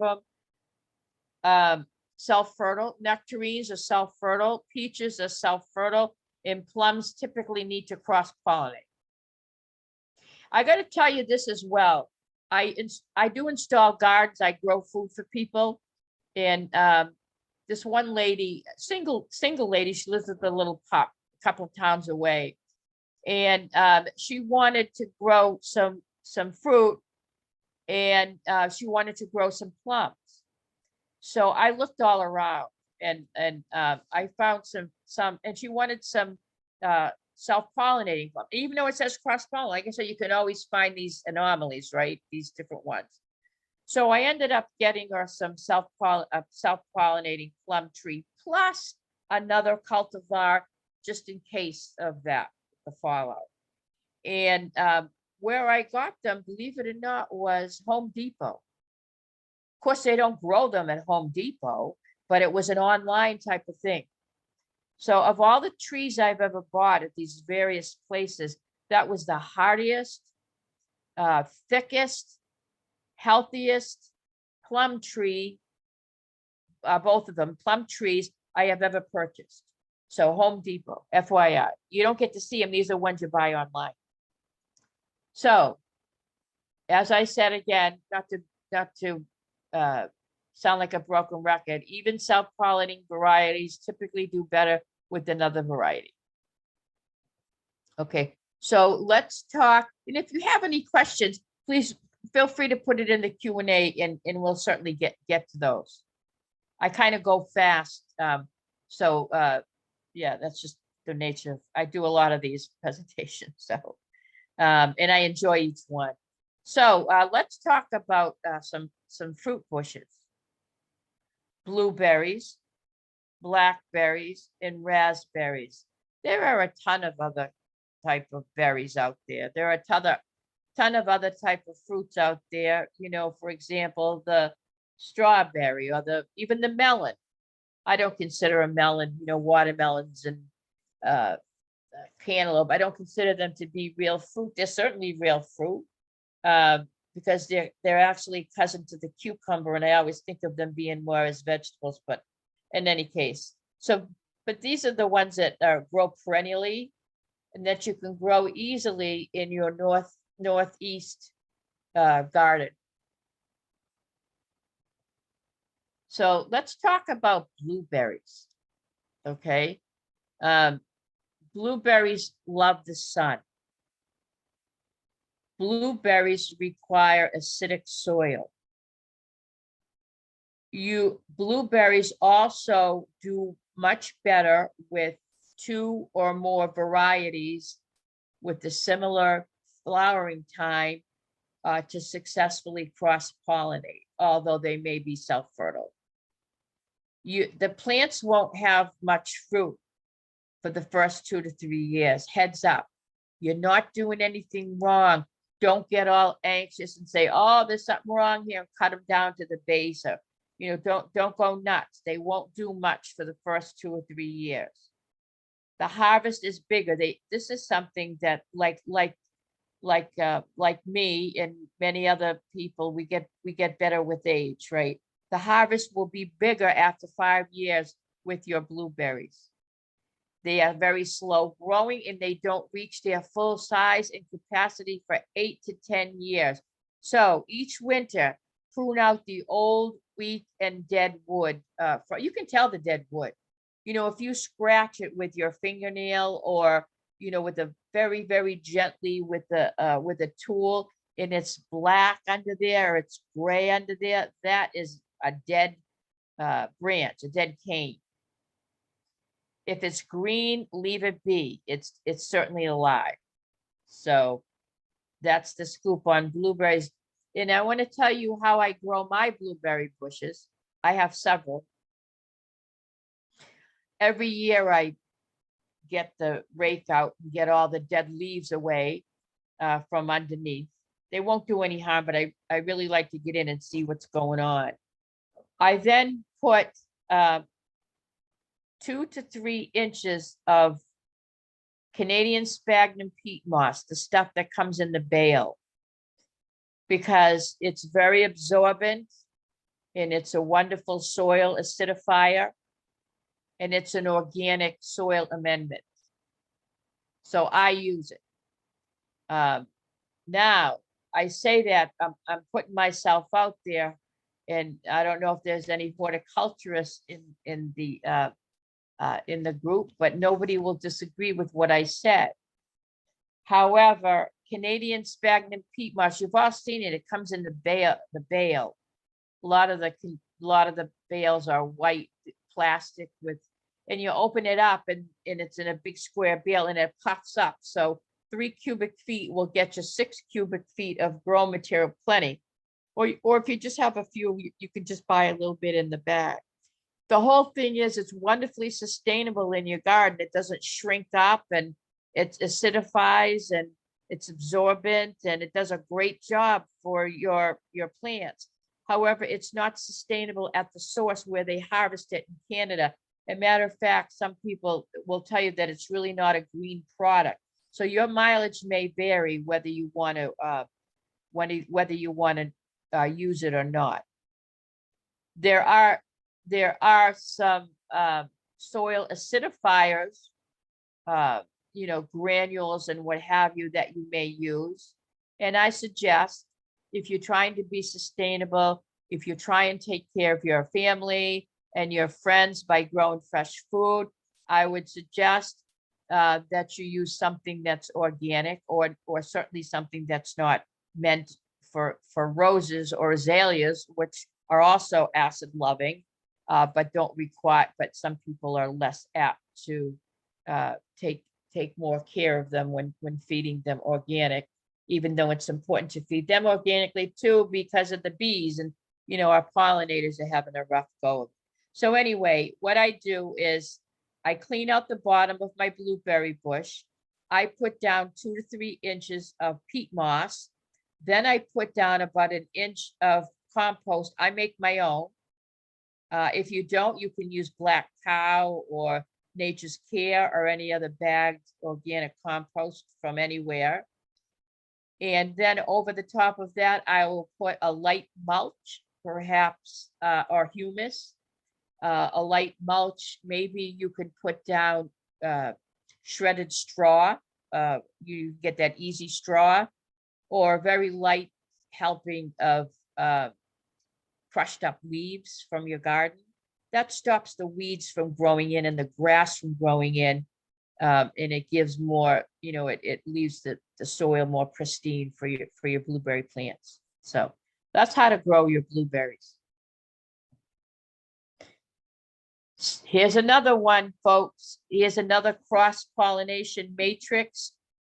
them. Self-fertile, nectarines are self-fertile, peaches are self-fertile, and plums typically need to cross-pollinate. I got to tell you this as well. I do install gardens. I grow food for people, and this one lady, single lady, she lives at the little pop, a couple of towns away. And she wanted to grow some fruit, and she wanted to grow some plums. So I looked all around, and I found some, and she wanted some self-pollinating plum. Even though it says cross-pollinate, like I said, you can always find these anomalies, right? These different ones. So I ended up getting her some self-pollinating plum tree plus another cultivar, just in case of that, the fallout. And where I got them, believe it or not, was Home Depot. Of course, they don't grow them at Home Depot, but it was an online type of thing. So of all the trees I've ever bought at these various places, that was the hardiest, thickest, healthiest plum tree, both of them, plum trees I have ever purchased. So Home Depot, FYI, you don't get to see them. These are ones you buy online. So, as I said again, not to sound like a broken record, even self-pollinating varieties typically do better with another variety. Okay, so let's talk. And if you have any questions, please feel free to put it in the Q&A, and we'll certainly get to those. I kind of go fast. Yeah, that's just the nature of, I do a lot of these presentations. So, and I enjoy each one. So let's talk about some fruit bushes. Blueberries, blackberries, and raspberries. There are a ton of other type of berries out there. There are ton of other type of fruits out there, you know, for example, the strawberry or even the melon. I don't consider a melon, you know, watermelons and cantaloupe. I don't consider them to be real fruit. They're certainly real fruit because they're actually cousin to the cucumber, and I always think of them being more as vegetables. But in any case, but these are the ones that grow perennially, and that you can grow easily in your northeast garden. So let's talk about blueberries. Okay. Blueberries love the sun. Blueberries require acidic soil. Blueberries also do much better with 2 or more varieties with the similar flowering time to successfully cross-pollinate, although they may be self-fertile. The plants won't have much fruit for the first 2 to 3 years. Heads up, you're not doing anything wrong. Don't get all anxious and say, oh, there's something wrong here, and cut them down to the base. Or, you know, don't go nuts. They won't do much for the first 2 or 3 years. The harvest is bigger. This is something that like me and many other people, we get better with age, right? The harvest will be bigger after 5 years with your blueberries. They are very slow growing, and they don't reach their full size and capacity for 8 to 10 years. So each winter, prune out the old, weak, and dead wood. You can tell the dead wood. You know, if you scratch it with your fingernail, or, you know, with a very, very gently with a tool, and it's black under there, or it's gray under there, that is a dead branch, a dead cane. If it's green, leave it be. It's certainly alive. So that's the scoop on blueberries. And I want to tell you how I grow my blueberry bushes. I have several. Every year I get the rake out and get all the dead leaves away from underneath. They won't do any harm, but I really like to get in and see what's going on. I then put 2 to 3 inches of Canadian sphagnum peat moss, the stuff that comes in the bale, because it's very absorbent and it's a wonderful soil acidifier, and it's an organic soil amendment. So I use it. Now, I say that I'm putting myself out there, and I don't know if there's any horticulturists in the group, but nobody will disagree with what I said. However, Canadian sphagnum peat moss, you've all seen it. It comes in the bale. A lot of the bales are white plastic and you open it up, and it's in a big square bale, and it puffs up. So 3 cubic feet will get you 6 cubic feet of grow material, plenty. Or if you just have a few, you can just buy a little bit in the bag. The whole thing is, it's wonderfully sustainable in your garden. It doesn't shrink up, and it acidifies, and it's absorbent, and it does a great job for your plants. However, it's not sustainable at the source where they harvest it in Canada. As a matter of fact, some people will tell you that it's really not a green product. So your mileage may vary whether you want to use it or not. There are some soil acidifiers, you know, granules and what have you, that you may use. And I suggest, if you're trying to be sustainable, if you try and take care of your family and your friends by growing fresh food, I would suggest that you use something that's organic, or certainly something that's not meant for roses or azaleas, which are also acid loving, but some people are less apt to take more care of them when feeding them organic, even though it's important to feed them organically too, because of the bees, and, you know, our pollinators are having a rough go of it. So anyway, what I do is I clean out the bottom of my blueberry bush. I put down 2 to 3 inches of peat moss, Then I put down about 1 inch of compost. I make my own. If you don't, you can use Black Cow or Nature's Care or any other bagged organic compost from anywhere. And then over the top of that, I will put a light mulch, perhaps, or humus. A light mulch, maybe you could put down shredded straw. You get that easy straw, or a very light helping of crushed up leaves from your garden. That stops the weeds from growing in and the grass from growing in. And it gives more, it leaves the soil more pristine for your blueberry plants. So that's how to grow your blueberries. Here's another one, folks. Here's another cross-pollination matrix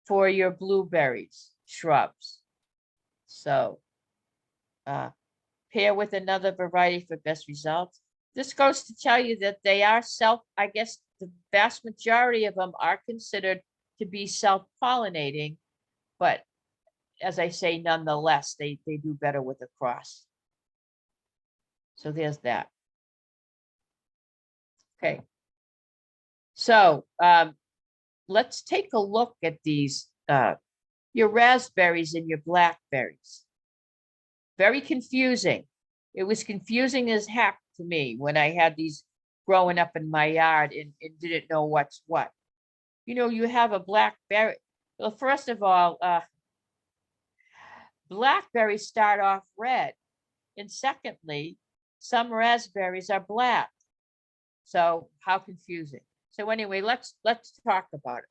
for your blueberries shrubs. So pair with another variety for best results. This goes to tell you that they are I guess the vast majority of them are considered to be self-pollinating, but as I say, nonetheless, they do better with a cross. So there's that. Okay. So let's take a look at these, your raspberries and your blackberries. Very confusing. It was confusing as heck to me when I had these growing up in my yard and didn't know what's what. You have a blackberry. Well, first of all, blackberries start off red. And secondly, some raspberries are black. So how confusing. So anyway, let's talk about it.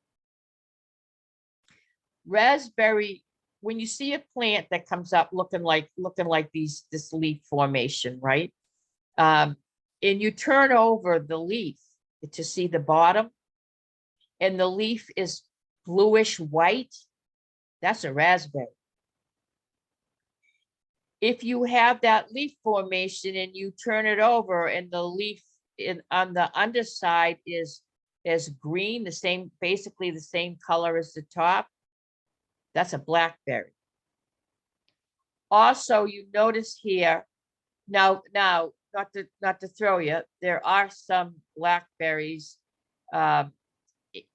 Raspberry, when you see a plant that comes up looking like this leaf formation, right? And you turn over the leaf to see the bottom, and the leaf is bluish white, that's a raspberry. If you have that leaf formation and you turn it over and the leaf on the underside is green, basically the same color as the top, that's a blackberry. Also, you notice here, now, not to throw you, there are some blackberries and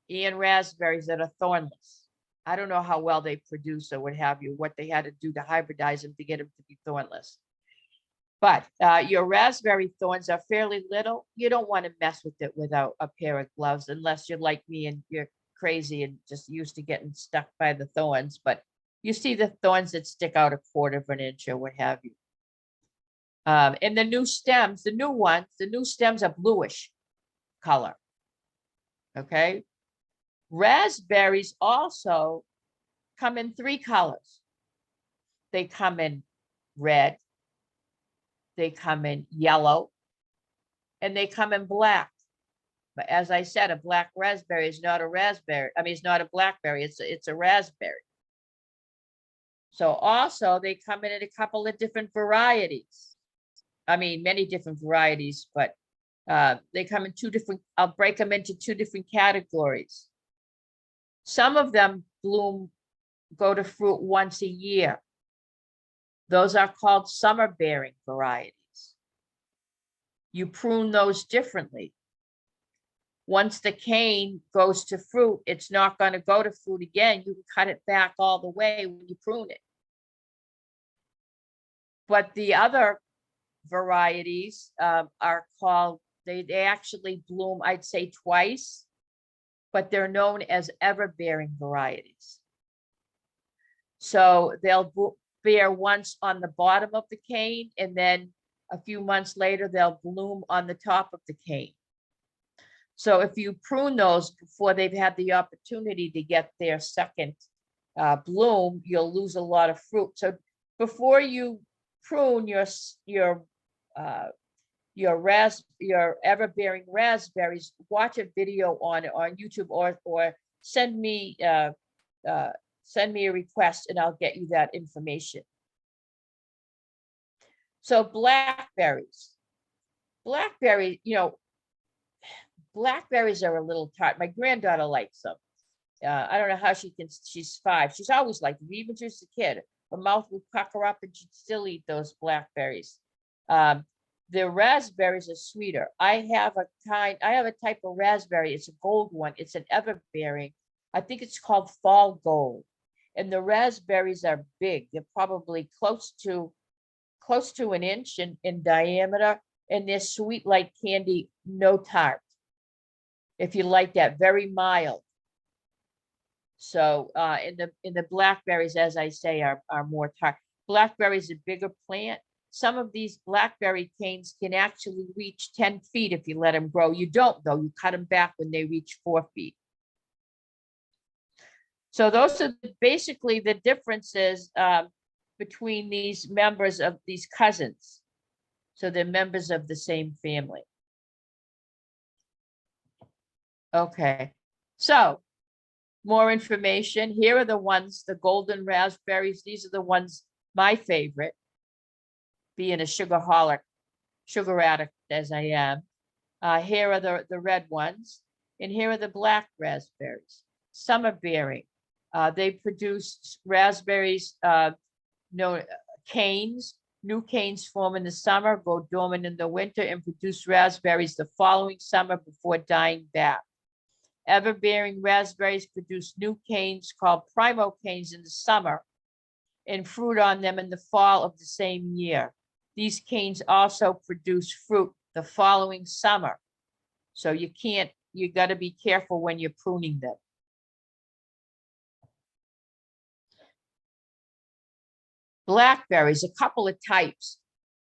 raspberries that are thornless. I don't know how well they produce or what have you, what they had to do to hybridize them to get them to be thornless. But your raspberry thorns are fairly little. You don't want to mess with it without a pair of gloves, unless you're like me and you're crazy and just used to getting stuck by the thorns. But you see the thorns that stick out 1/4 of an inch or what have you. And the new stems, the new stems are bluish color. Okay. Raspberries also come in 3 colors. They come in red, they come in yellow, and they come in black. But as I said, a black raspberry is not a raspberry. I mean, it's not a blackberry, it's a raspberry. So also they come in a couple of different varieties. I mean, many different varieties, but they come in 2 different, I'll break them into 2 different categories. Some of them go to fruit once a year. Those are called summer bearing varieties. You prune those differently. Once the cane goes to fruit, it's not going to go to fruit again. You can cut it back all the way when you prune it. But the other varieties are called, they actually bloom, I'd say twice, but they're known as ever-bearing varieties. So they'll bear once on the bottom of the cane, and then a few months later, they'll bloom on the top of the cane. So if you prune those before they've had the opportunity to get their second bloom, you'll lose a lot of fruit. So before you prune your ever-bearing raspberries, watch a video on YouTube or send me a request and I'll get you that information. So blackberries, blackberries are a little tart. My granddaughter likes them. I don't know how she's 5. She's always liked them, even since a kid. a mouth would pucker up and you'd still eat those blackberries. The raspberries are sweeter. I have a type of raspberry. It's a gold one. It's an everbearing. I think it's called fall gold. And the raspberries are big. They're probably close to an inch in diameter, and they're sweet like candy, no tart. If you like that, very mild. So in the blackberries, as I say, are more tart. Blackberry is a bigger plant. Some of these blackberry canes can actually reach 10 feet if you let them grow. You don't, though. You cut them back when they reach 4 feet. So those are basically the differences between these members of these cousins. So they're members of the same family. Okay, so more information. Here are the ones, the golden raspberries. These are the ones, my favorite, being a sugar addict as I am. Here are the red ones, and here are the black raspberries. Summer bearing. They produce raspberries, canes. New canes form in the summer, go dormant in the winter, and produce raspberries the following summer before dying back. Everbearing raspberries produce new canes called primo canes in the summer and fruit on them in the fall of the same year. These canes also produce fruit the following summer. So you got to be careful when you're pruning them. Blackberries, a couple of types.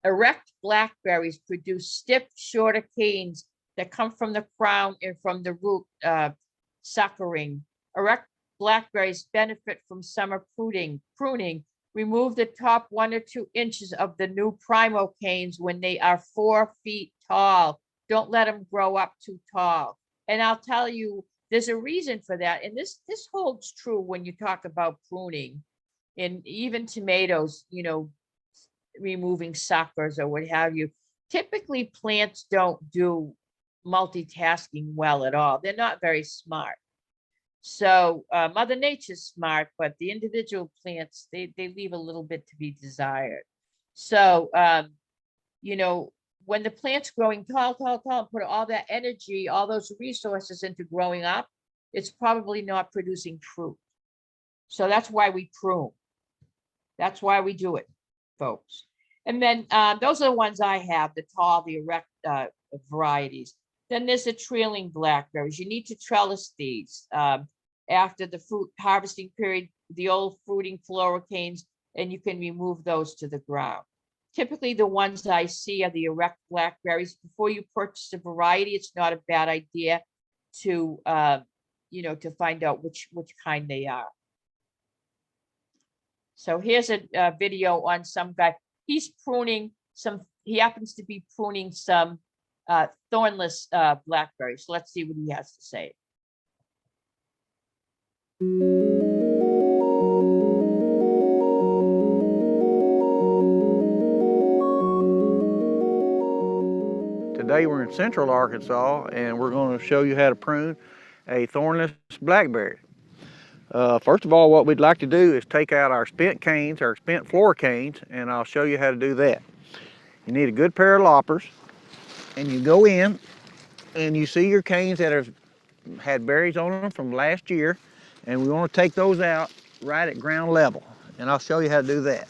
Erect blackberries produce stiff, shorter canes that come from the crown and from the root suckering. Erect blackberries benefit from summer pruning. Remove the top 1 or 2 inches of the new primo canes when they are 4 feet tall. Don't let them grow up too tall. And I'll tell you, there's a reason for that. And this holds true when you talk about pruning. And even tomatoes, removing suckers or what have you. Typically, plants don't do multitasking well at all. They're not very smart. So Mother Nature's smart, but the individual plants, they leave a little bit to be desired. So, when the plant's growing tall, put all that energy, all those resources into growing up, it's probably not producing fruit. So that's why we prune. That's why we do it, folks. And then those are the ones I have, the tall, the erect varieties. Then there's the trailing blackberries. You need to trellis these after the fruit harvesting period, the old fruiting floricanes, and you can remove those to the ground. Typically, the ones I see are the erect blackberries. Before you purchase a variety, it's not a bad idea to, to find out which kind they are. So here's a video on some guy. He's pruning he happens to be pruning some thornless blackberries. So let's see what he has to say. Today we're in Central Arkansas and we're going to show you how to prune a thornless blackberry. First of all, what we'd like to do is take out our spent canes, our spent floor canes, and I'll show you how to do that. You need a good pair of loppers, and you go in and you see your canes that have had berries on them from last year, and we want to take those out right at ground level, and I'll show you how to do that.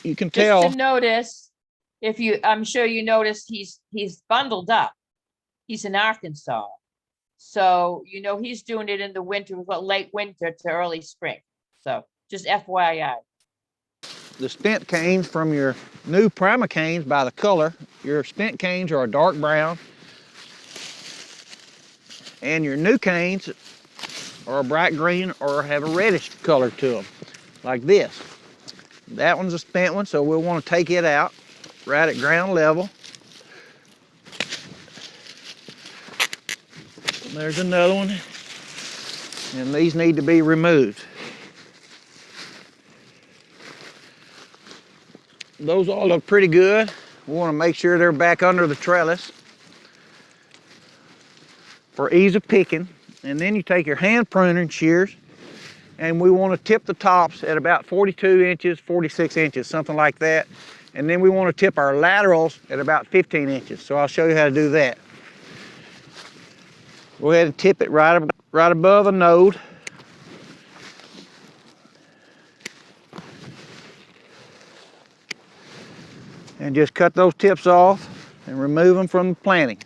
You can tell. Just to notice, I'm sure you noticed he's bundled up. He's in Arkansas. So, he's doing it in the winter, late winter to early spring. So just FYI. The spent canes from your new prima canes by the color, your spent canes are a dark brown, and your new canes are a bright green or have a reddish color to them, like this. That one's a spent one, so we'll want to take it out right at ground level. There's another one, and these need to be removed. Those all look pretty good. We want to make sure they're back under the trellis. for ease of picking. And then you take your hand pruner and shears, and we want to tip the tops at about 42 inches, 46 inches, something like that. And then we want to tip our laterals at about 15 inches. So I'll show you how to do that. Go ahead and tip it right above a node. And just cut those tips off and remove them from the planting.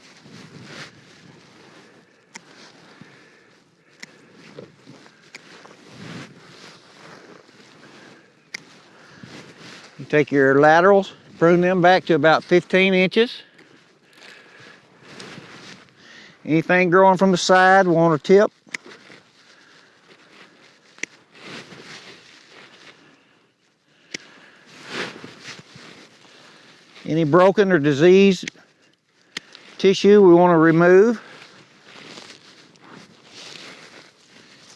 You take your laterals, prune them back to about 15 inches. Anything growing from the side, we want to tip. Any broken or diseased tissue we want to remove.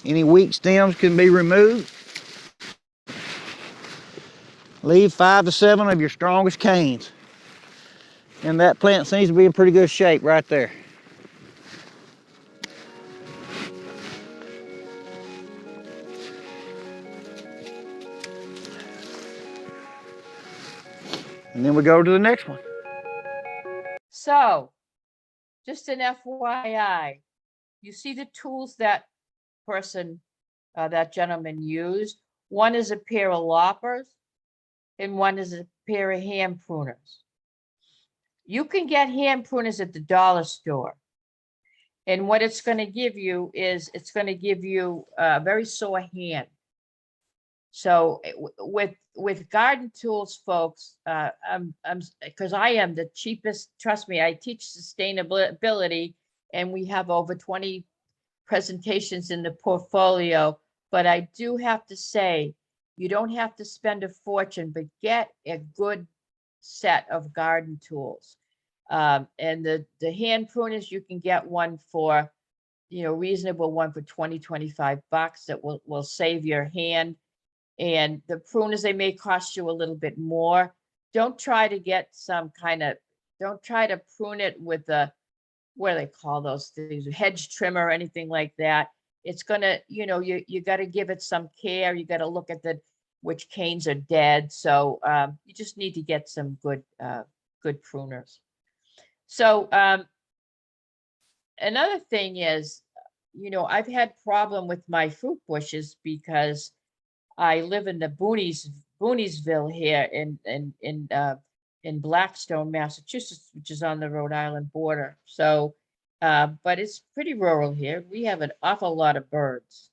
Any weak stems can be removed. Leave 5 to 7 of your strongest canes. And that plant seems to be in pretty good shape right there. And then we go to the next one. So, just an FYI, you see the tools that that gentleman used. One is a pair of loppers, and one is a pair of hand pruners. You can get hand pruners at the dollar store. And what it's going to give you is it's going to give you a very sore hand. So with garden tools, folks, because I am the cheapest, trust me, I teach sustainability, and we have over 20 presentations in the portfolio. But I do have to say, you don't have to spend a fortune, but get a good set of garden tools. And the hand pruners, you can get one for, reasonable one for 20, 25 bucks that will save your hand. And the pruners, they may cost you a little bit more. Don't try to get don't try to prune it with what do they call those things, hedge trimmer or anything like that. It's gonna, you got to give it some care. You got to look at which canes are dead. So you just need to get some good pruners. So another thing is, I've had problem with my fruit bushes because I live in the Booniesville here in Blackstone, Massachusetts, which is on the Rhode Island border. So, but it's pretty rural here. We have an awful lot of birds.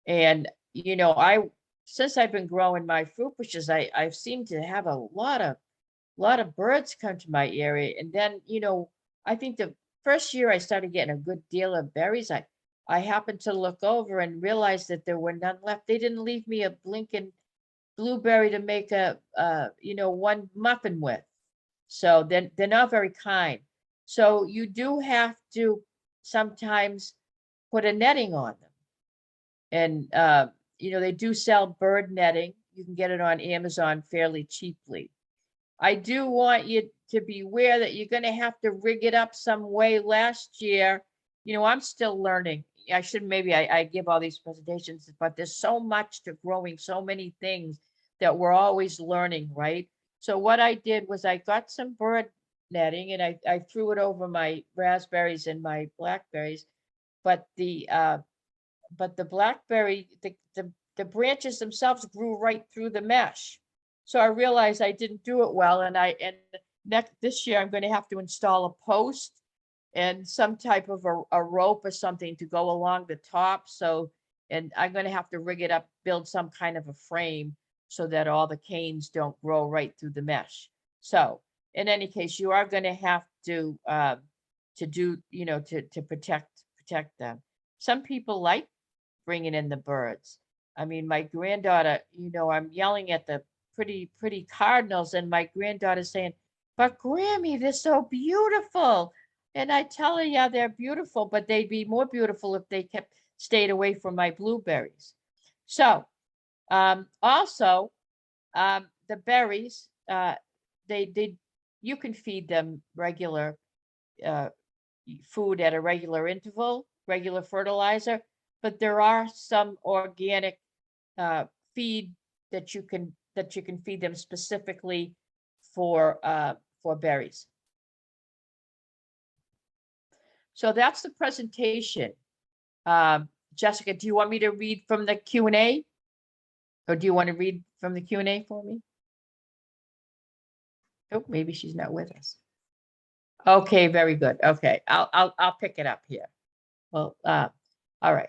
And, since I've been growing my fruit bushes, I've seemed to have a lot of birds come to my area. And then, I think the first year I started getting a good deal of berries, I happened to look over and realize that there were none left. They didn't leave me a blinking blueberry to make one muffin with. So they're not very kind. So you do have to sometimes put a netting on them. And, they do sell bird netting. You can get it on Amazon fairly cheaply. I do want you to be aware that you're going to have to rig it up some way. Last year, I'm still learning. I give all these presentations, but there's so much to growing, so many things that we're always learning, right? So what I did was I got some bird netting and I threw it over my raspberries and my blackberries, but the blackberry, the branches themselves grew right through the mesh. So I realized I didn't do it well, and this year I'm going to have to install a post and some type of a rope or something to go along the top. So, and I'm going to have to rig it up, build some kind of a frame so that all the canes don't grow right through the mesh. So in any case, you are going to have to do, to protect them. Some people like bringing in the birds. I mean, my granddaughter, I'm yelling at the pretty cardinals, and my granddaughter's saying, "But Grammy, they're so beautiful." And I tell her, yeah, they're beautiful, but they'd be more beautiful if they stayed away from my blueberries. So also the berries, you can feed them regular food at a regular interval, regular fertilizer, but there are some organic feed that you can feed them specifically for berries. So that's the presentation. Jessica, do you want me to read from the Q&A? Or do you want to read from the Q&A for me? Oh, maybe she's not with us. Okay, very good. Okay, I'll pick it up here. Well, all right.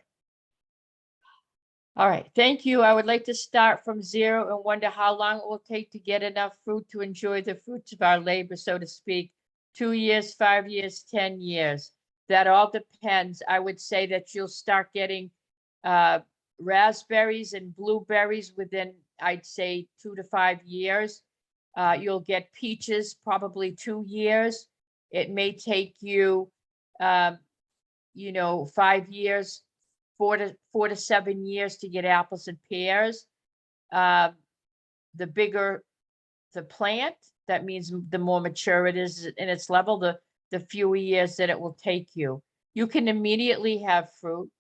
All right, thank you. I would like to start from zero and wonder how long it will take to get enough fruit to enjoy the fruits of our labor, so to speak. 2 years, 5 years, 10 years. That all depends. I would say that you'll start getting raspberries and blueberries within, I'd say, 2 to 5 years. You'll get peaches probably 2 years. It may take you, 5 years, 4 to 7 years to get apples and pears. The bigger the plant, that means the more mature it is in its level, the fewer years that it will take you. You can immediately have fruit.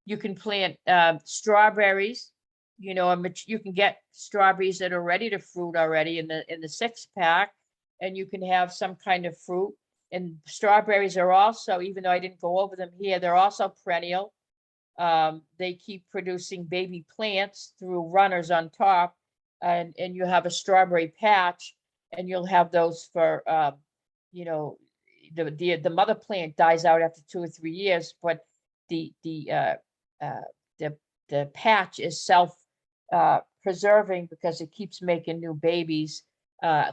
You can plant strawberries. You can get strawberries that are ready to fruit already in the 6-pack, and you can have some kind of fruit. And strawberries are also, even though I didn't go over them here, they're also perennial. They keep producing baby plants through runners on top, and you have a strawberry patch, and you'll have those for the mother plant dies out after 2 or 3 years, but the patch is self preserving because it keeps making new babies,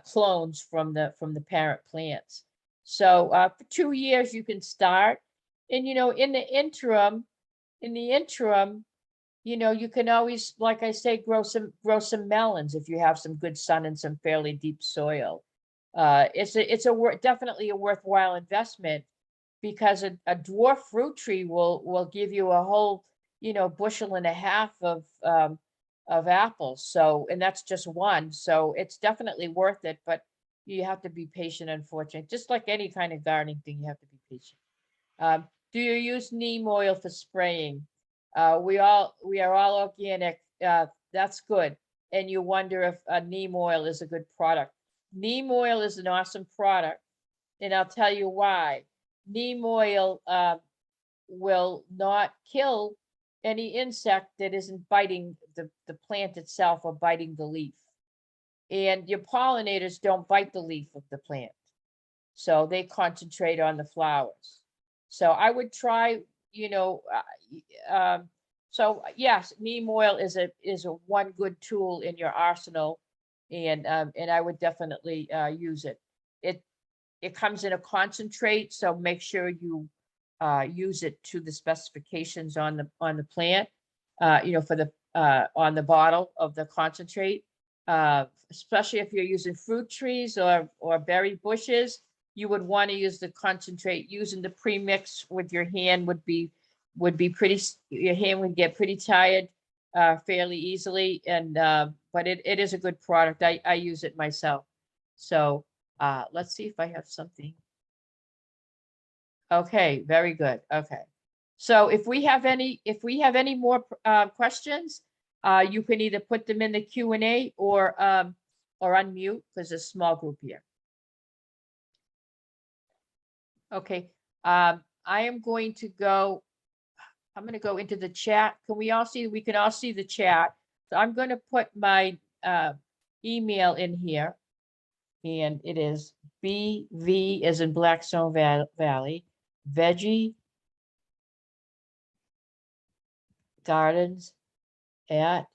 clones from the parent plants. So for 2 years you can start, and in the interim, you can always, like I say, grow some melons if you have some good sun and some fairly deep soil. It's definitely a worthwhile investment, because a dwarf fruit tree will give you a whole bushel and a half of apples. So, and that's just one. So it's definitely worth it, but you have to be patient, unfortunately. Just like any kind of gardening thing, you have to be patient. Do you use neem oil for spraying? We are all organic. That's good. And you wonder if neem oil is a good product. Neem oil is an awesome product, and I'll tell you why. Neem oil will not kill any insect that isn't biting the plant itself or biting the leaf. And your pollinators don't bite the leaf of the plant, so they concentrate on the flowers. So I would try, so yes, neem oil is a one good tool in your arsenal, and I would definitely use it. It comes in a concentrate, so make sure you use it to the specifications on the plant, for the on the bottle of the concentrate. Especially if you're using fruit trees or berry bushes, you would want to use the concentrate. Using the premix with your hand would be pretty, your hand would get pretty tired fairly easily. And but it is a good product. I use it myself. So let's see if I have something. Okay, very good. Okay, so if we have any more questions, you can either put them in the Q&A or unmute, because there's a small group here. Okay, I am going to go. I'm going to go into the chat. We can all see the chat. So I'm going to put my email in here, and it is BV as in Blackstone Valley, Veggie Gardens at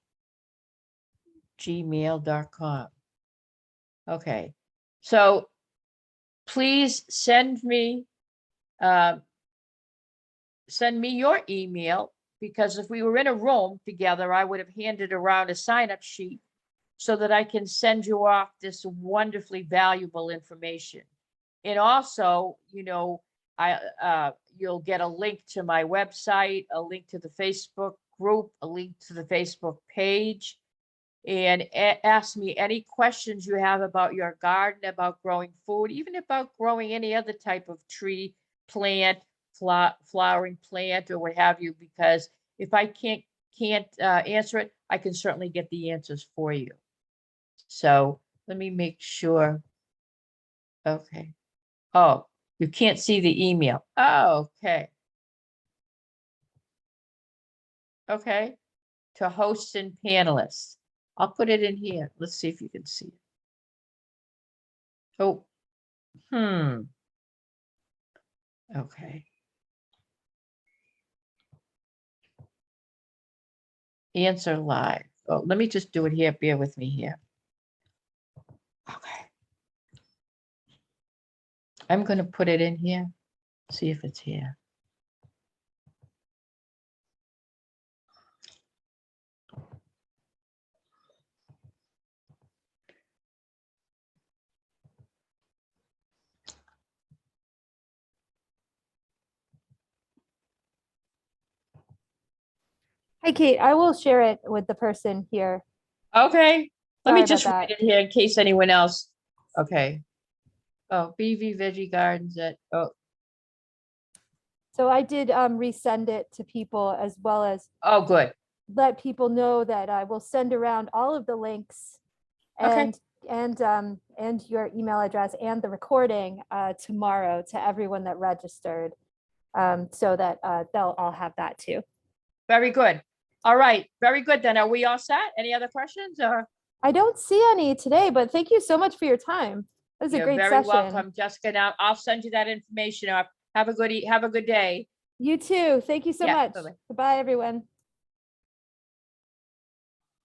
gmail.com. Okay, so please send me your email, because if we were in a room together, I would have handed around a sign-up sheet so that I can send you off this wonderfully valuable information. And also, you'll get a link to my website, a link to the Facebook group, a link to the Facebook page, and ask me any questions you have about your garden, about growing food, even about growing any other type of tree plant, flowering plant or what have you, because if I can't answer it, I can certainly get the answers for you. So let me make sure. Okay. Oh, you can't see the email. Oh, okay. Okay. To hosts and panelists. I'll put it in here. Let's see if you can see it. Oh, okay. Answer live. Oh, let me just do it here. Bear with me here. Okay. I'm going to put it in here. See if it's here. Hi, Kate. I will share it with the person here. Okay. Let Sorry me about just that. write it here in case anyone else. Okay. Oh, BV Veggie Gardens at, oh, So I did resend it to people as well as oh, good. let people know that I will send around all of the links Okay. and your email address and the recording tomorrow to everyone that registered, so that they'll all have that too. Very good. All right. Very good. Then are we all set? Any other questions or? I don't see any today, but thank you so much for your time. It was a You're great very session. welcome, Jessica. Now I'll send you that information. Have a good day. You too. Thank you so Yeah, much. bye-bye. Goodbye, everyone.